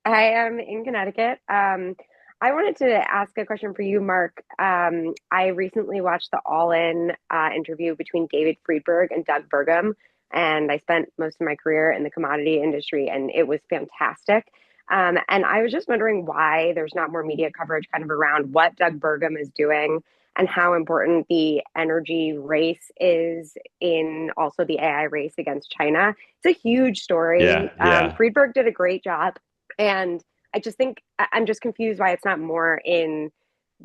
Speaker 5: I am in Connecticut. I wanted to ask a question for you, Mark. I recently watched the All In interview between David Friedberg and Doug Burgum, and I spent most of my career in the commodity industry, and it was fantastic. And I was just wondering why there's not more media coverage kind of around what Doug Burgum is doing and how important the energy race is in also the AI race against China. It's a huge story. Friedberg did a great job. And I just think I'm just confused why it's not more in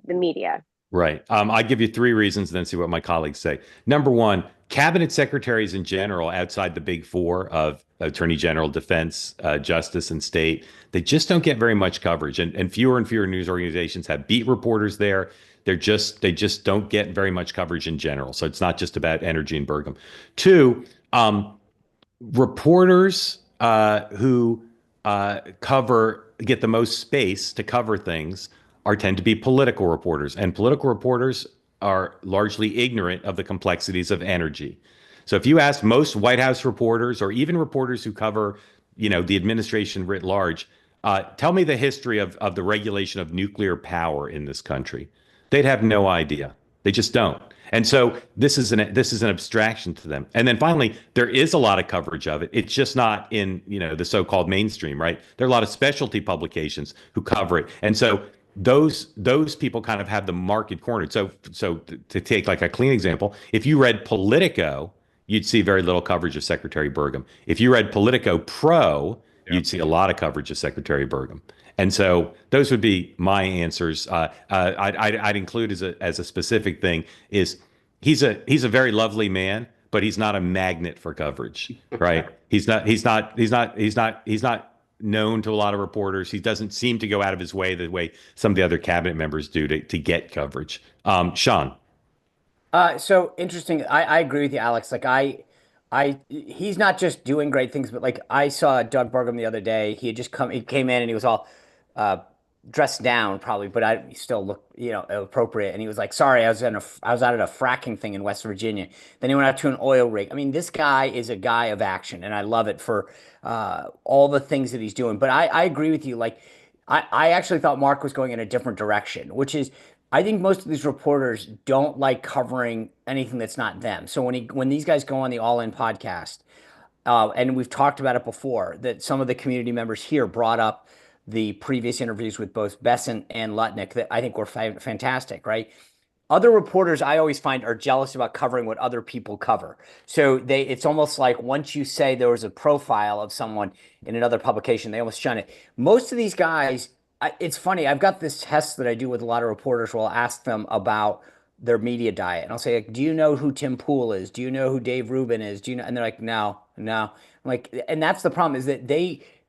Speaker 5: the media.
Speaker 1: Right. I give you three reasons, then see what my colleagues say. Number one, cabinet secretaries in general, outside the big four of Attorney General, Defense, Justice, and State, they just don't get very much coverage. And fewer news organizations have beat reporters there. They just don't get very much coverage in general. So it's not just about energy and Burgum. Two, reporters who get the most space to cover things tend to be political reporters, and political reporters are largely ignorant of the complexities of energy. So if you ask most White House reporters, or even reporters who cover, the administration writ large, tell me the history of the regulation of nuclear power in this country, they'd have no idea. They just don't. And so this is an abstraction to them. And then finally, there is a lot of coverage of it. It's just not in, the so-called mainstream, right? There are a lot of specialty publications who cover it. And so those people kind of have the market cornered. So to take like a clean example, if you read Politico, you'd see very little coverage of Secretary Burgum. If you read Politico Pro, you'd see a lot of coverage of Secretary Burgum. And so those would be my answers. I'd include as a specific thing is he's a very lovely man, but he's not a magnet for coverage, right? He's not known to a lot of reporters. He doesn't seem to go out of his way the way some of the other cabinet members do to get coverage. Sean.
Speaker 3: So interesting. I agree with you, Alex. Like he's not just doing great things, but like I saw Doug Burgum the other day. He came in and he was all dressed down probably, but I still look, appropriate. And he was like, sorry, I was out at a fracking thing in West Virginia. Then he went out to an oil rig. I mean, this guy is a guy of action, and I love it for all the things that he's doing. But I agree with you. Like, I actually thought Mark was going in a different direction, which is, I think most of these reporters don't like covering anything that's not them. So when these guys go on the All In podcast, and we've talked about it before, that some of the community members here brought up the previous interviews with both Besant and Lutnick that I think were fantastic, right? Other reporters I always find are jealous about covering what other people cover. So it's almost like once you say there was a profile of someone in another publication, they almost shun it. Most of these guys, it's funny, I've got this test that I do with a lot of reporters where I'll ask them about their media diet. And I'll say, like, do you know who Tim Pool is? Do you know who Dave Rubin is? Do you know? And they're like, no. I'm like, and that's the problem, is that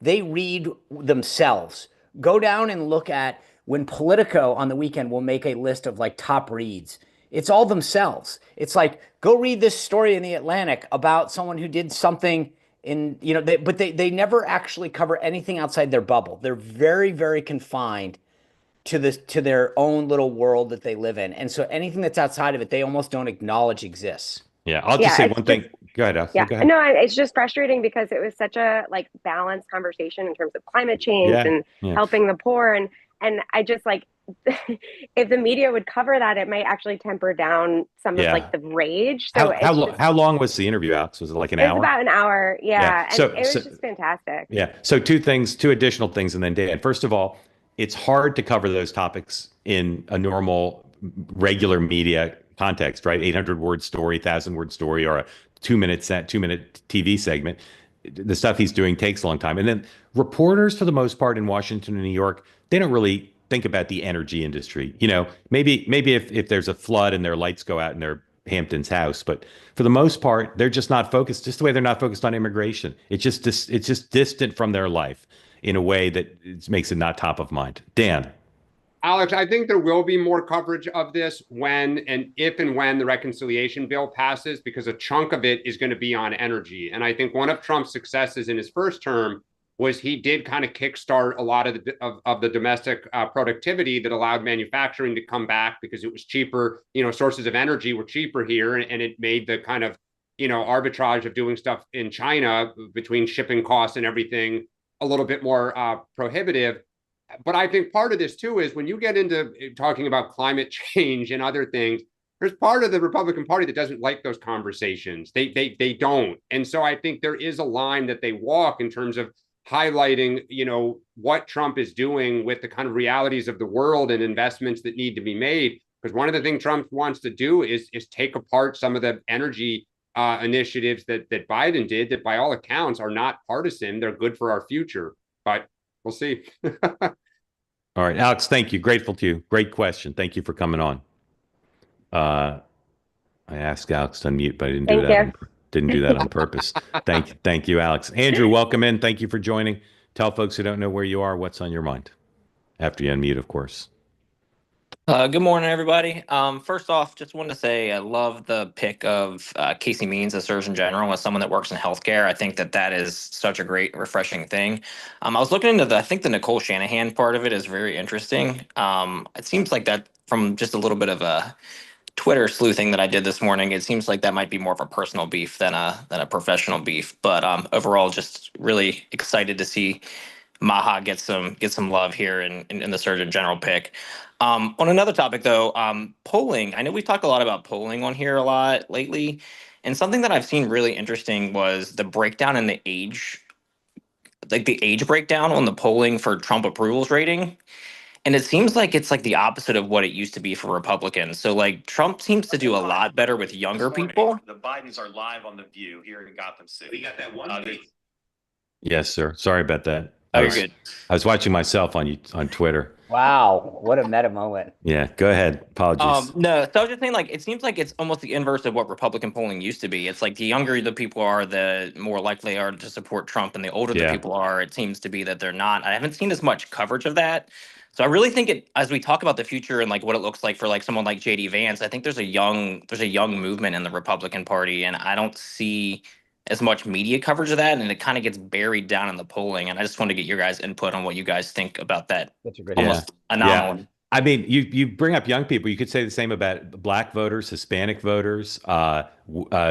Speaker 3: they read themselves. Go down and look at when Politico on the weekend will make a list of like top reads. It's all themselves. It's like, go read this story in the Atlantic about someone who did something in, but they never actually cover anything outside their bubble. They're very, very confined to their own little world that they live in. And so anything that's outside of it, they almost don't acknowledge exists.
Speaker 1: Yeah, I'll just say one thing. Go ahead, Alex.
Speaker 5: Yeah,
Speaker 1: Go ahead.
Speaker 5: no, it's just frustrating because it was such a like balanced conversation in terms of climate change and helping the poor, and I just like if the media would cover that, it might actually temper down some of like the rage. So
Speaker 1: how long was the interview, Alex? Was it like an hour?
Speaker 5: It was about an hour. Yeah. And it was just fantastic.
Speaker 1: Yeah. So two additional things, and then Dan. First of all, it's hard to cover those topics in a normal, regular media context, right? 800-word story, 1,000-word story, or a 2-minute TV segment. The stuff he's doing takes a long time. And then reporters, for the most part, in Washington and New York, they don't really think about the energy industry. Maybe if there's a flood and their lights go out in their Hamptons house, but for the most part, they're just not focused. Just the way they're not focused on immigration. It's just distant from their life in a way that makes it not top of mind. Dan.
Speaker 2: Alex, I think there will be more coverage of this if and when the reconciliation bill passes, because a chunk of it is going to be on energy. And I think one of Trump's successes in his first term was he did kind of kickstart a lot of the domestic productivity that allowed manufacturing to come back because it was cheaper. Sources of energy were cheaper here, and it made the kind of arbitrage of doing stuff in China between shipping costs and everything a little bit more prohibitive. But I think part of this too is when you get into talking about climate change and other things, there's part of the Republican Party that doesn't like those conversations. They don't. And so I think there is a line that they walk in terms of highlighting, what Trump is doing with the kind of realities of the world and investments that need to be made. Because one of the things Trump wants to do is take apart some of the energy initiatives that Biden did that by all accounts are not partisan. They're good for our future. But we'll see.
Speaker 1: All right, Alex, thank you. Grateful to you. Great question. Thank you for coming on. I asked Alex to unmute, but I didn't do that on purpose. Thank you, Alex. Andrew, welcome in. Thank you for joining. Tell folks who don't know where you are what's on your mind. After you unmute, of course.
Speaker 6: Good morning, everybody. First off, just wanted to say I love the pick of Casey Means as Surgeon General as someone that works in healthcare. I think that is such a great, refreshing thing. I was looking into I think the Nicole Shanahan part of it is very interesting. It seems like that from just a little bit of a Twitter sleuthing that I did this morning, it seems like that might be more of a personal beef than a professional beef. But overall, just really excited to see Maha get some love here in the Surgeon General pick. On another topic, though, polling. I know we've talked a lot about polling on here a lot lately, and something that I've seen really interesting was the breakdown in the age breakdown on the polling for Trump approvals rating. And it seems like it's like the opposite of what it used to be for Republicans. So like Trump seems to do a lot better with younger people.
Speaker 1: The Bidens are live on The View here in Gotham City. We got that one. Yes, sir. Sorry about that.
Speaker 6: Good.
Speaker 1: I was watching myself on Twitter.
Speaker 3: Wow, what a meta moment.
Speaker 1: Yeah, go ahead. Apologies.
Speaker 6: No, so I was just saying, like, it seems like it's almost the inverse of what Republican polling used to be. It's like the younger the people are, the more likely they are to support Trump, and the older the people are, it seems to be that they're not. I haven't seen as much coverage of that. So I really think as we talk about the future and like what it looks like for like someone like JD Vance, I think there's a young movement in the Republican Party, and I don't see as much media coverage of that, and it kind of gets buried down in the polling. And I just want to get your guys' input on what you guys think about that.
Speaker 3: That's a great
Speaker 6: anomaly.
Speaker 1: Yeah. I mean, you bring up young people. You could say the same about Black voters, Hispanic voters,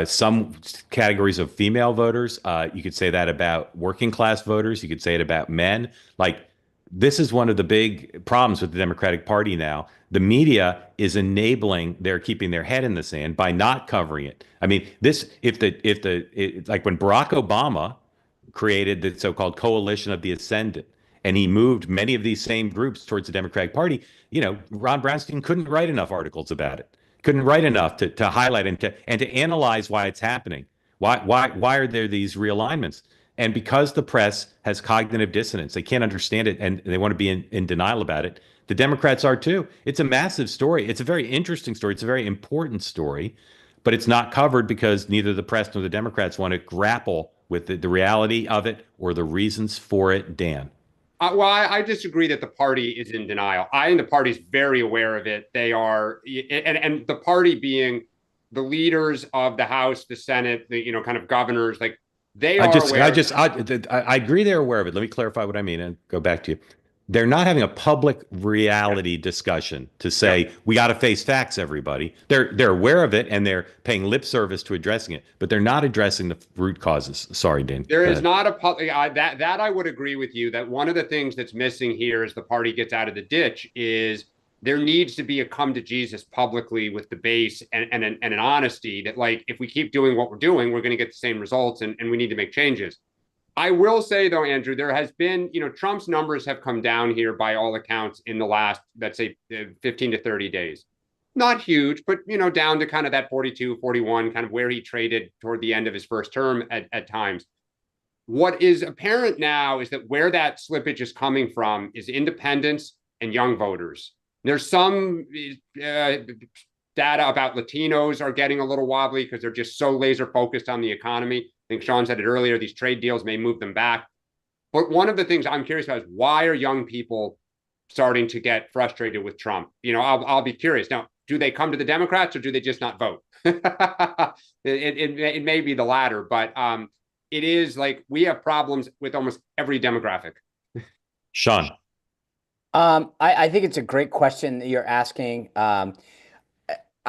Speaker 1: some categories of female voters. You could say that about working class voters. You could say it about men. Like, this is one of the big problems with the Democratic Party now. The media is enabling their keeping their head in the sand by not covering it. I mean, like when Barack Obama created the so-called coalition of the ascendant, and he moved many of these same groups towards the Democratic Party, Ron Brownstein couldn't write enough articles about it, couldn't write enough to highlight and to analyze why it's happening. Why are there these realignments? And because the press has cognitive dissonance, they can't understand it and they want to be in denial about it. The Democrats are too. It's a massive story. It's a very interesting story. It's a very important story, but it's not covered because neither the press nor the Democrats want to grapple with the reality of it or the reasons for it. Dan.
Speaker 2: Well, I disagree that the party is in denial. I think the party's very aware of it. They are, and the party being the leaders of the House, the Senate, the kind of governors, like they are aware.
Speaker 1: I agree they're aware of it. Let me clarify what I mean and go back to you. They're not having a public reality discussion to say we got to face facts, everybody. They're aware of it and they're paying lip service to addressing it, but they're not addressing the root causes. Sorry, Dan.
Speaker 2: There is not a public that I would agree with you that one of the things that's missing here as the party gets out of the ditch is there needs to be a come to Jesus publicly with the base and an honesty that, like, if we keep doing what we're doing, we're going to get the same results and we need to make changes. I will say, though, Andrew, there has been, Trump's numbers have come down here by all accounts in the last, let's say, 15 to 30 days. Not huge, but, down to kind of that 42, 41, kind of where he traded toward the end of his first term at times. What is apparent now is that where that slippage is coming from is independents and young voters. There's some data about Latinos are getting a little wobbly because they're just so laser focused on the economy. I think Sean said it earlier, these trade deals may move them back. But one of the things I'm curious about is why are young people starting to get frustrated with Trump? I'll be curious. Now, do they come to the Democrats or do they just not vote? it may be the latter, but it is like we have problems with almost every demographic.
Speaker 1: Sean.
Speaker 3: I think it's a great question that you're asking.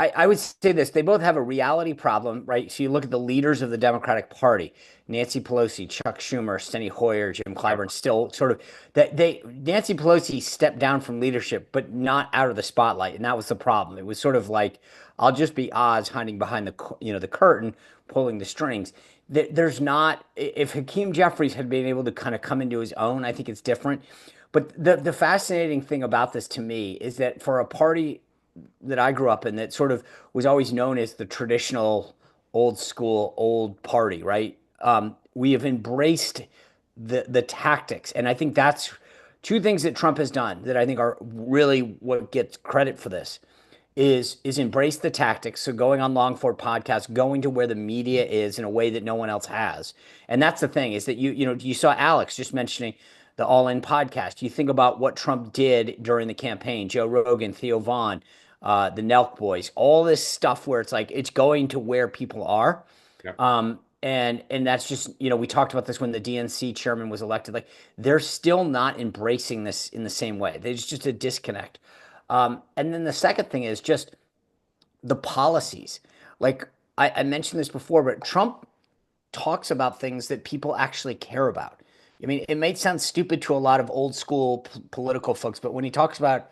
Speaker 3: I would say this, they both have a reality problem, right? So you look at the leaders of the Democratic Party, Nancy Pelosi, Chuck Schumer, Steny Hoyer, Jim Clyburn, still sort of Nancy Pelosi stepped down from leadership, but not out of the spotlight. And that was the problem. It was sort of like, I'll just be Oz hiding behind the curtain, pulling the strings. There's not, if Hakeem Jeffries had been able to kind of come into his own, I think it's different. But the fascinating thing about this to me is that for a party that I grew up in that sort of was always known as the traditional old school old party, right? We have embraced the tactics, and I think that's two things that Trump has done that I think are really what gets credit for this is embrace the tactics. So going on long form podcasts, going to where the media is in a way that no one else has, and that's the thing is that you saw Alex just mentioning the All In podcast. You think about what Trump did during the campaign, Joe Rogan, Theo Vaughn, the Nelk boys, all this stuff where it's like, it's going to where people are. Yeah. And that's just, we talked about this when the DNC chairman was elected, like they're still not embracing this in the same way. There's just a disconnect. And then the second thing is just the policies. Like I mentioned this before, but Trump talks about things that people actually care about. I mean, it may sound stupid to a lot of old school political folks, but when he talks about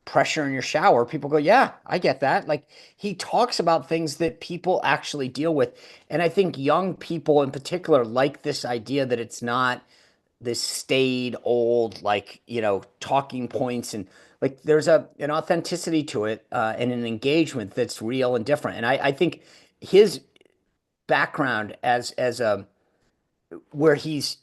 Speaker 3: pressure in your shower, people go, yeah, I get that. Like he talks about things that people actually deal with. And I think young people in particular like this idea that it's not this staid old, like, talking points, and like there's an authenticity to it and an engagement that's real and different. And I think his background as a, where he's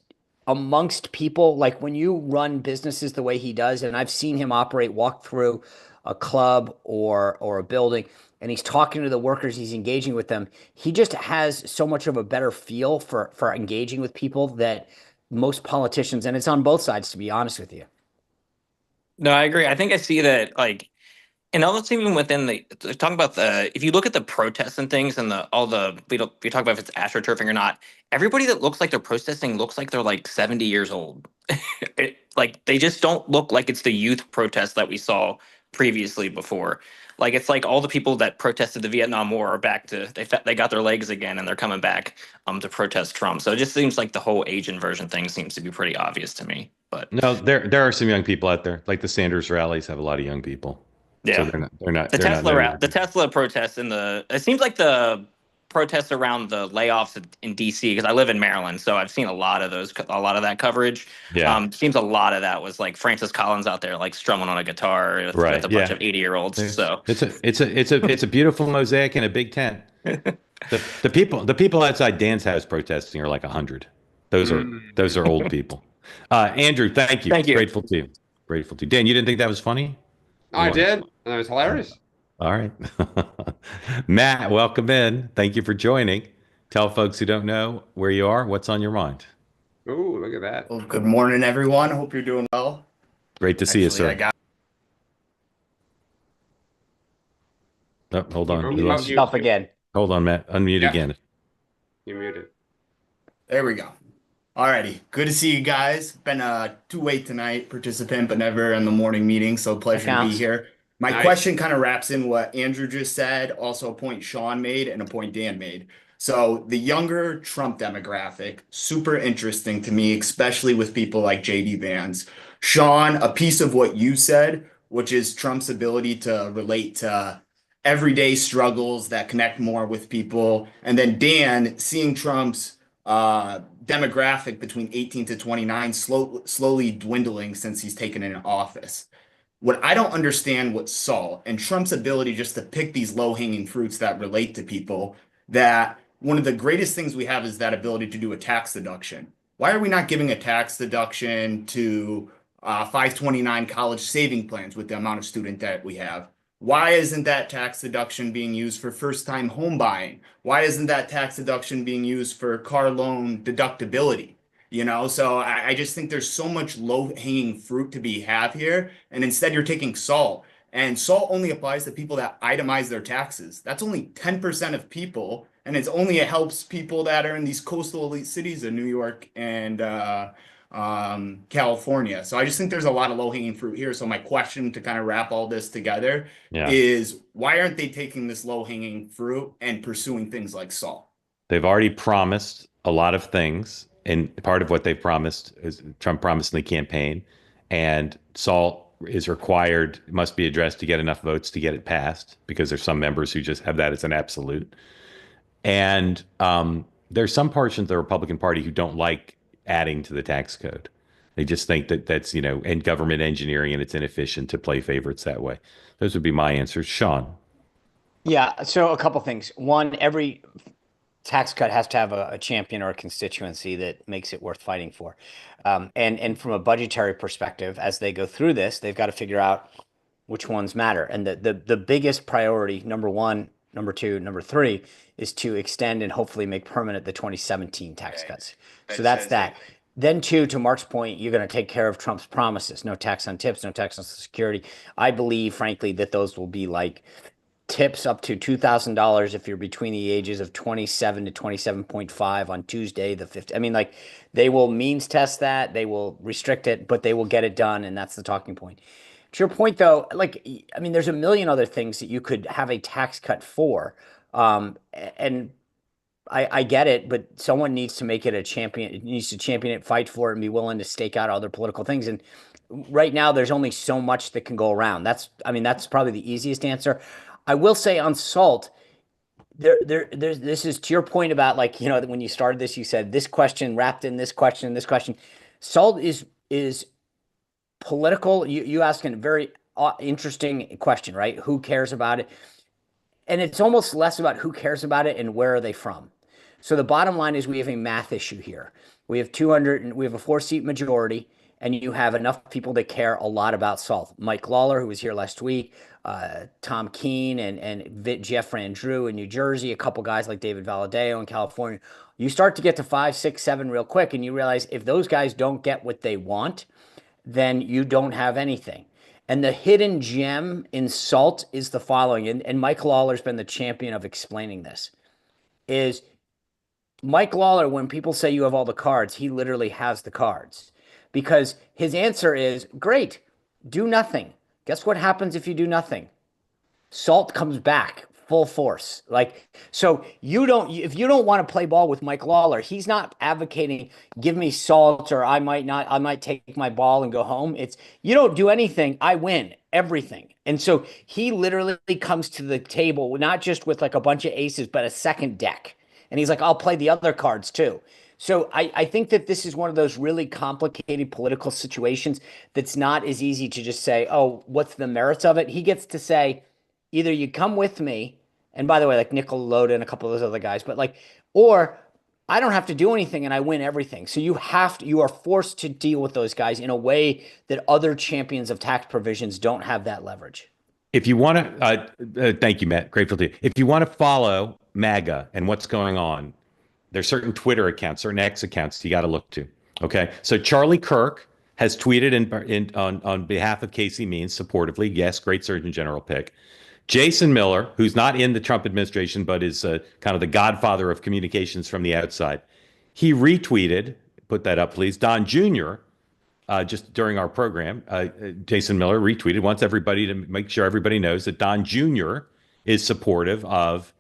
Speaker 3: amongst people, like when you run businesses the way he does, and I've seen him walk through a club or a building, and he's talking to the workers, he's engaging with them. He just has so much of a better feel for engaging with people that most politicians, and it's on both sides, to be honest with you.
Speaker 6: No, I agree. I think I see that, like, and that's even within talking about if you look at the protests and things and we talk about if it's astroturfing or not, everybody that looks like they're protesting looks like they're like 70 years old. Like they just don't look like it's the youth protests that we saw previously before. Like it's like all the people that protested the Vietnam War are back to, they got their legs again and they're coming back to protest Trump. So it just seems like the whole age inversion thing seems to be pretty obvious to me. But
Speaker 1: no, there are some young people out there. Like the Sanders rallies have a lot of young people.
Speaker 6: Yeah,
Speaker 1: so they're not.
Speaker 6: The Tesla protests it seems like the protests around the layoffs in DC, because I live in Maryland, so I've seen a lot of that coverage.
Speaker 1: Yeah,
Speaker 6: seems a lot of that was like Francis Collins out there like strumming on a guitar with a bunch of 80-year-olds. So
Speaker 1: it's a beautiful mosaic in a big tent. The people outside Dan's house protesting are like 100. Those are old people. Andrew, thank you. Grateful to you. Dan, you didn't think that was funny?
Speaker 2: I did. That was hilarious.
Speaker 1: All right. Matt, welcome in. Thank you for joining. Tell folks who don't know where you are, what's on your mind.
Speaker 2: Oh, look at that.
Speaker 7: Well, good morning, everyone. Hope you're doing well.
Speaker 1: Great to see you,
Speaker 7: Actually,
Speaker 1: sir. Oh, hold on.
Speaker 2: Oh,
Speaker 1: We lost you.
Speaker 3: Yourself again.
Speaker 1: Hold on, Matt. Unmute
Speaker 2: Yeah.
Speaker 1: again.
Speaker 2: You muted.
Speaker 7: There we go. Alrighty, good to see you guys. Been a two-way tonight participant, but never in the morning meeting, so pleasure to be
Speaker 3: counts.
Speaker 7: here. My
Speaker 2: Nice.
Speaker 7: question kind of wraps in what Andrew just said, also a point Sean made and a point Dan made. So the younger Trump demographic, super interesting to me, especially with people like JD Vance. Sean, a piece of what you said, which is Trump's ability to relate to everyday struggles that connect more with people. And then Dan, seeing Trump's demographic between 18 to 29 slowly dwindling since he's taken in office. What I don't understand with Saul and Trump's ability just to pick these low-hanging fruits that relate to people, that one of the greatest things we have is that ability to do a tax deduction. Why are we not giving a tax deduction to 529 college saving plans with the amount of student debt we have? Why isn't that tax deduction being used for first-time home buying? Why isn't that tax deduction being used for car loan deductibility? You know, so I just think there's so much low-hanging fruit to be had here, and instead you're taking SALT, and SALT only applies to people that itemize their taxes. That's only 10% of people, and it helps people that are in these coastal elite cities of New York and California. So I just think there's a lot of low-hanging fruit here. So my question to kind of wrap all this together is, why aren't they taking this low-hanging fruit and pursuing things like SALT?
Speaker 1: They've already promised a lot of things, and part of what they've promised is Trump promised in the campaign, and SALT is required, must be addressed to get enough votes to get it passed, because there's some members who just have that as an absolute. And there's some portions of the Republican Party who don't like adding to the tax code. They just think that that's, and government engineering, and it's inefficient to play favorites that way. Those would be my answers. Sean.
Speaker 3: Yeah, so a couple things. One, every tax cut has to have a champion or a constituency that makes it worth fighting for. And from a budgetary perspective, as they go through this, they've got to figure out which ones matter. And the biggest priority, number one, number two, number three, is to extend and hopefully make permanent the 2017 tax cuts. So that's that. Then two, to Mark's point, you're going to take care of Trump's promises. No tax on tips, no tax on Social Security. I believe, frankly, that those will be like tips up to $2,000 if you're between the ages of 27 to 27.5 on Tuesday the 5th. I mean, like, they will means test that, they will restrict it, but they will get it done, and that's the talking point. To your point, though, like, I mean, there's a million other things that you could have a tax cut for, and I get it, but someone needs to make it a champion. It needs to champion it, fight for it, and be willing to stake out other political things. And right now, there's only so much that can go around. That's probably the easiest answer. I will say on SALT, this is to your point about, like, when you started this, you said this question wrapped in this question and this question. SALT is political. You ask a very interesting question, right? Who cares about it? And it's almost less about who cares about it and where are they from. So the bottom line is we have a math issue here. We have a 4-seat majority, and you have enough people that care a lot about SALT. Mike Lawler, who was here last week, Tom Keene, and Jeff Van Drew in New Jersey, a couple guys like David Valadao in California. You start to get to 5, 6, 7 real quick, and you realize if those guys don't get what they want, then you don't have anything. And the hidden gem in SALT is the following, and Mike Lawler's been the champion of explaining this, is Mike Lawler, when people say you have all the cards, he literally has the cards. Because his answer is, great, do nothing. Guess what happens if you do nothing? SALT comes back full force. Like, so if you don't want to play ball with Mike Lawler, he's not advocating, give me SALT, or I might take my ball and go home. It's, you don't do anything, I win everything. And so he literally comes to the table, not just with like a bunch of aces, but a second deck. And he's like, I'll play the other cards too. So I think that this is one of those really complicated political situations that's not as easy to just say, oh, what's the merits of it? He gets to say, either you come with me, and by the way, like Nickel Loda and a couple of those other guys, but like, or I don't have to do anything and I win everything. So you are forced to deal with those guys in a way that other champions of tax provisions don't have that leverage.
Speaker 1: If you want to, thank you, Matt. Grateful to you. If you want to follow MAGA and what's going on, there's certain Twitter accounts, certain X accounts you got to look to. Okay, so Charlie Kirk has tweeted on behalf of Casey Means supportively. Yes, great Surgeon General pick. Jason Miller, who's not in the Trump administration but is kind of the godfather of communications from the outside, he retweeted. Put that up, please. Don Jr. Just during our program, Jason Miller retweeted. Wants everybody to make sure everybody knows that Don Jr. is supportive of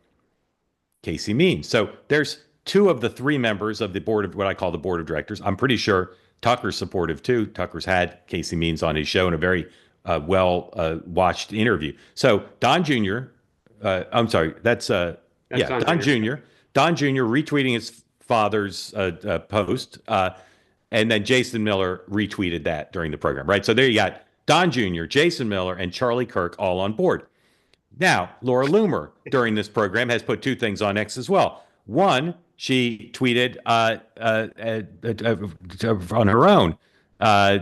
Speaker 1: Casey Means. So there's two of the three members of the board of what I call the board of directors. I'm pretty sure Tucker's supportive too. Tucker's had Casey Means on his show in a very well watched interview. So Don Jr. I'm sorry, that's Don Jr. Don Jr. retweeting his father's post, and then Jason Miller retweeted that during the program, right? So there you got Don Jr., Jason Miller, and Charlie Kirk all on board. Now, Laura Loomer during this program has put two things on X as well. One, she tweeted on her own,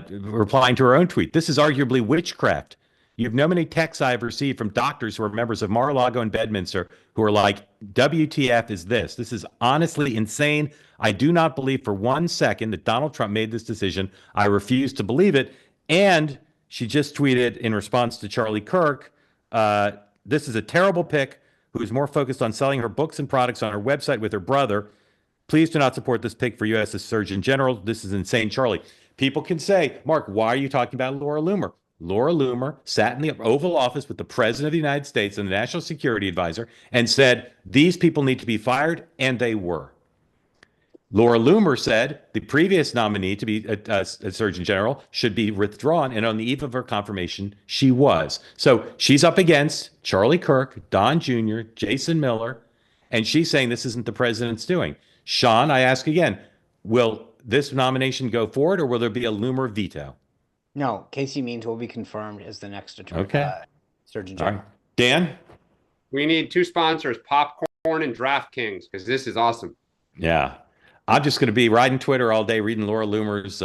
Speaker 1: replying to her own tweet. This is arguably witchcraft. You have no many texts I have received from doctors who are members of Mar-a-Lago and Bedminster who are like, WTF is this? This is honestly insane. I do not believe for 1 second that Donald Trump made this decision. I refuse to believe it. And she just tweeted in response to Charlie Kirk, this is a terrible pick who is more focused on selling her books and products on her website with her brother. Please do not support this pick for you as a Surgeon General. This is insane, Charlie. People can say, Mark, why are you talking about Laura Loomer? Laura Loomer sat in the Oval Office with the President of the United States and the National Security Advisor and said, these people need to be fired, and they were. Laura Loomer said the previous nominee to be a Surgeon General should be withdrawn, and on the eve of her confirmation, she was. So she's up against Charlie Kirk, Don Jr., Jason Miller, and she's saying this isn't the president's doing. Sean, I ask again, will this nomination go forward, or will there be a Loomer veto?
Speaker 3: No, Casey Means will be confirmed as the next attorney, Surgeon
Speaker 1: All
Speaker 3: General.
Speaker 1: right. Dan?
Speaker 2: We need two sponsors, Popcorn and DraftKings, because this is awesome.
Speaker 1: Yeah. I'm just going to be riding Twitter all day reading Laura Loomer's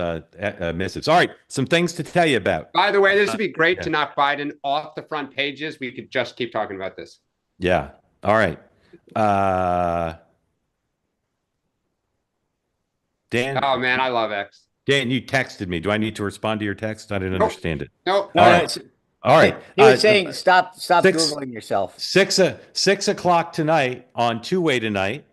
Speaker 1: missives. All right, some things to tell you about.
Speaker 2: By the way, this would be great to knock Biden off the front pages. We could just keep talking about this.
Speaker 1: Yeah. All right. Dan?
Speaker 2: Oh, man, I love X.
Speaker 1: Dan, you texted me. Do I need to respond to your text? I didn't understand it.
Speaker 2: Nope.
Speaker 1: All right. All right.
Speaker 3: He was saying, stop Googling yourself.
Speaker 1: 6 o'clock tonight on Two-Way Tonight.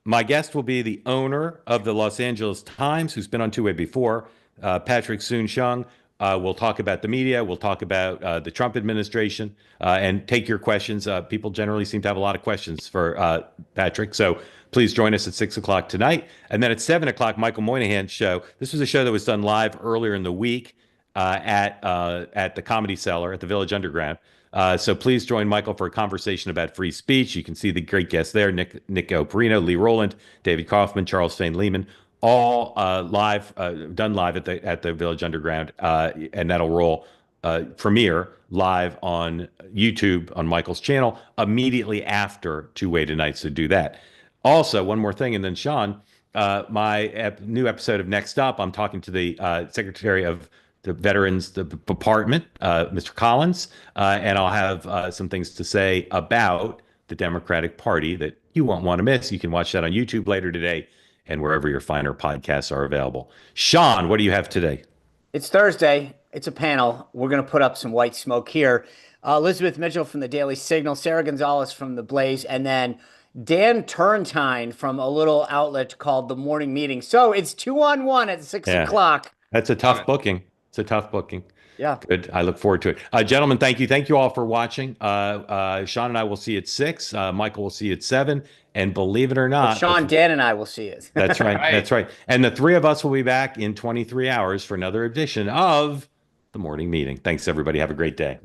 Speaker 1: My guest will be the owner of the Los Angeles Times, who's been on Two-Way before, Patrick Soon-Shiong. We'll talk about the media. We'll talk about the Trump administration and take your questions. People generally seem to have a lot of questions for Patrick. So please join us at 6 o'clock tonight. And then at 7 o'clock, Michael Moynihan's show. This was a show that was done live earlier in the week at the Comedy Cellar at the Village Underground. So please join Michael for a conversation about free speech. You can see the great guests there, Nick Perino, Lee Rowland, David Kaufman, Charles Fane Lehman, all live, done live at the Village Underground. And that'll roll premiere live on YouTube on Michael's channel immediately after Two-Way Tonight. So do that. Also, one more thing, and then Sean, my new episode of Next Up, I'm talking to the Secretary of the Veterans Department, Mr. Collins, and I'll have some things to say about the Democratic Party that you won't want to miss. You can watch that on YouTube later today and wherever your finer podcasts are available. Sean, what do you have today?
Speaker 3: It's Thursday. It's a panel. We're going to put up some white smoke here. Elizabeth Mitchell from the Daily Signal, Sarah Gonzalez from The Blaze, and then Dan Turrentine from a little outlet called The Morning Meeting. So it's 2-on-1 at 6 o'clock.
Speaker 1: That's a tough booking. It's a tough booking.
Speaker 3: Yeah.
Speaker 1: Good. I look forward to it. Gentlemen, thank you. Thank you all for watching. Sean and I will see you at 6. Michael will see you at 7. And believe it or not,
Speaker 3: Sean, Dan, and I will see it.
Speaker 1: That's right. That's right. And the three of us will be back in 23 hours for another edition of The Morning Meeting. Thanks, everybody. Have a great day.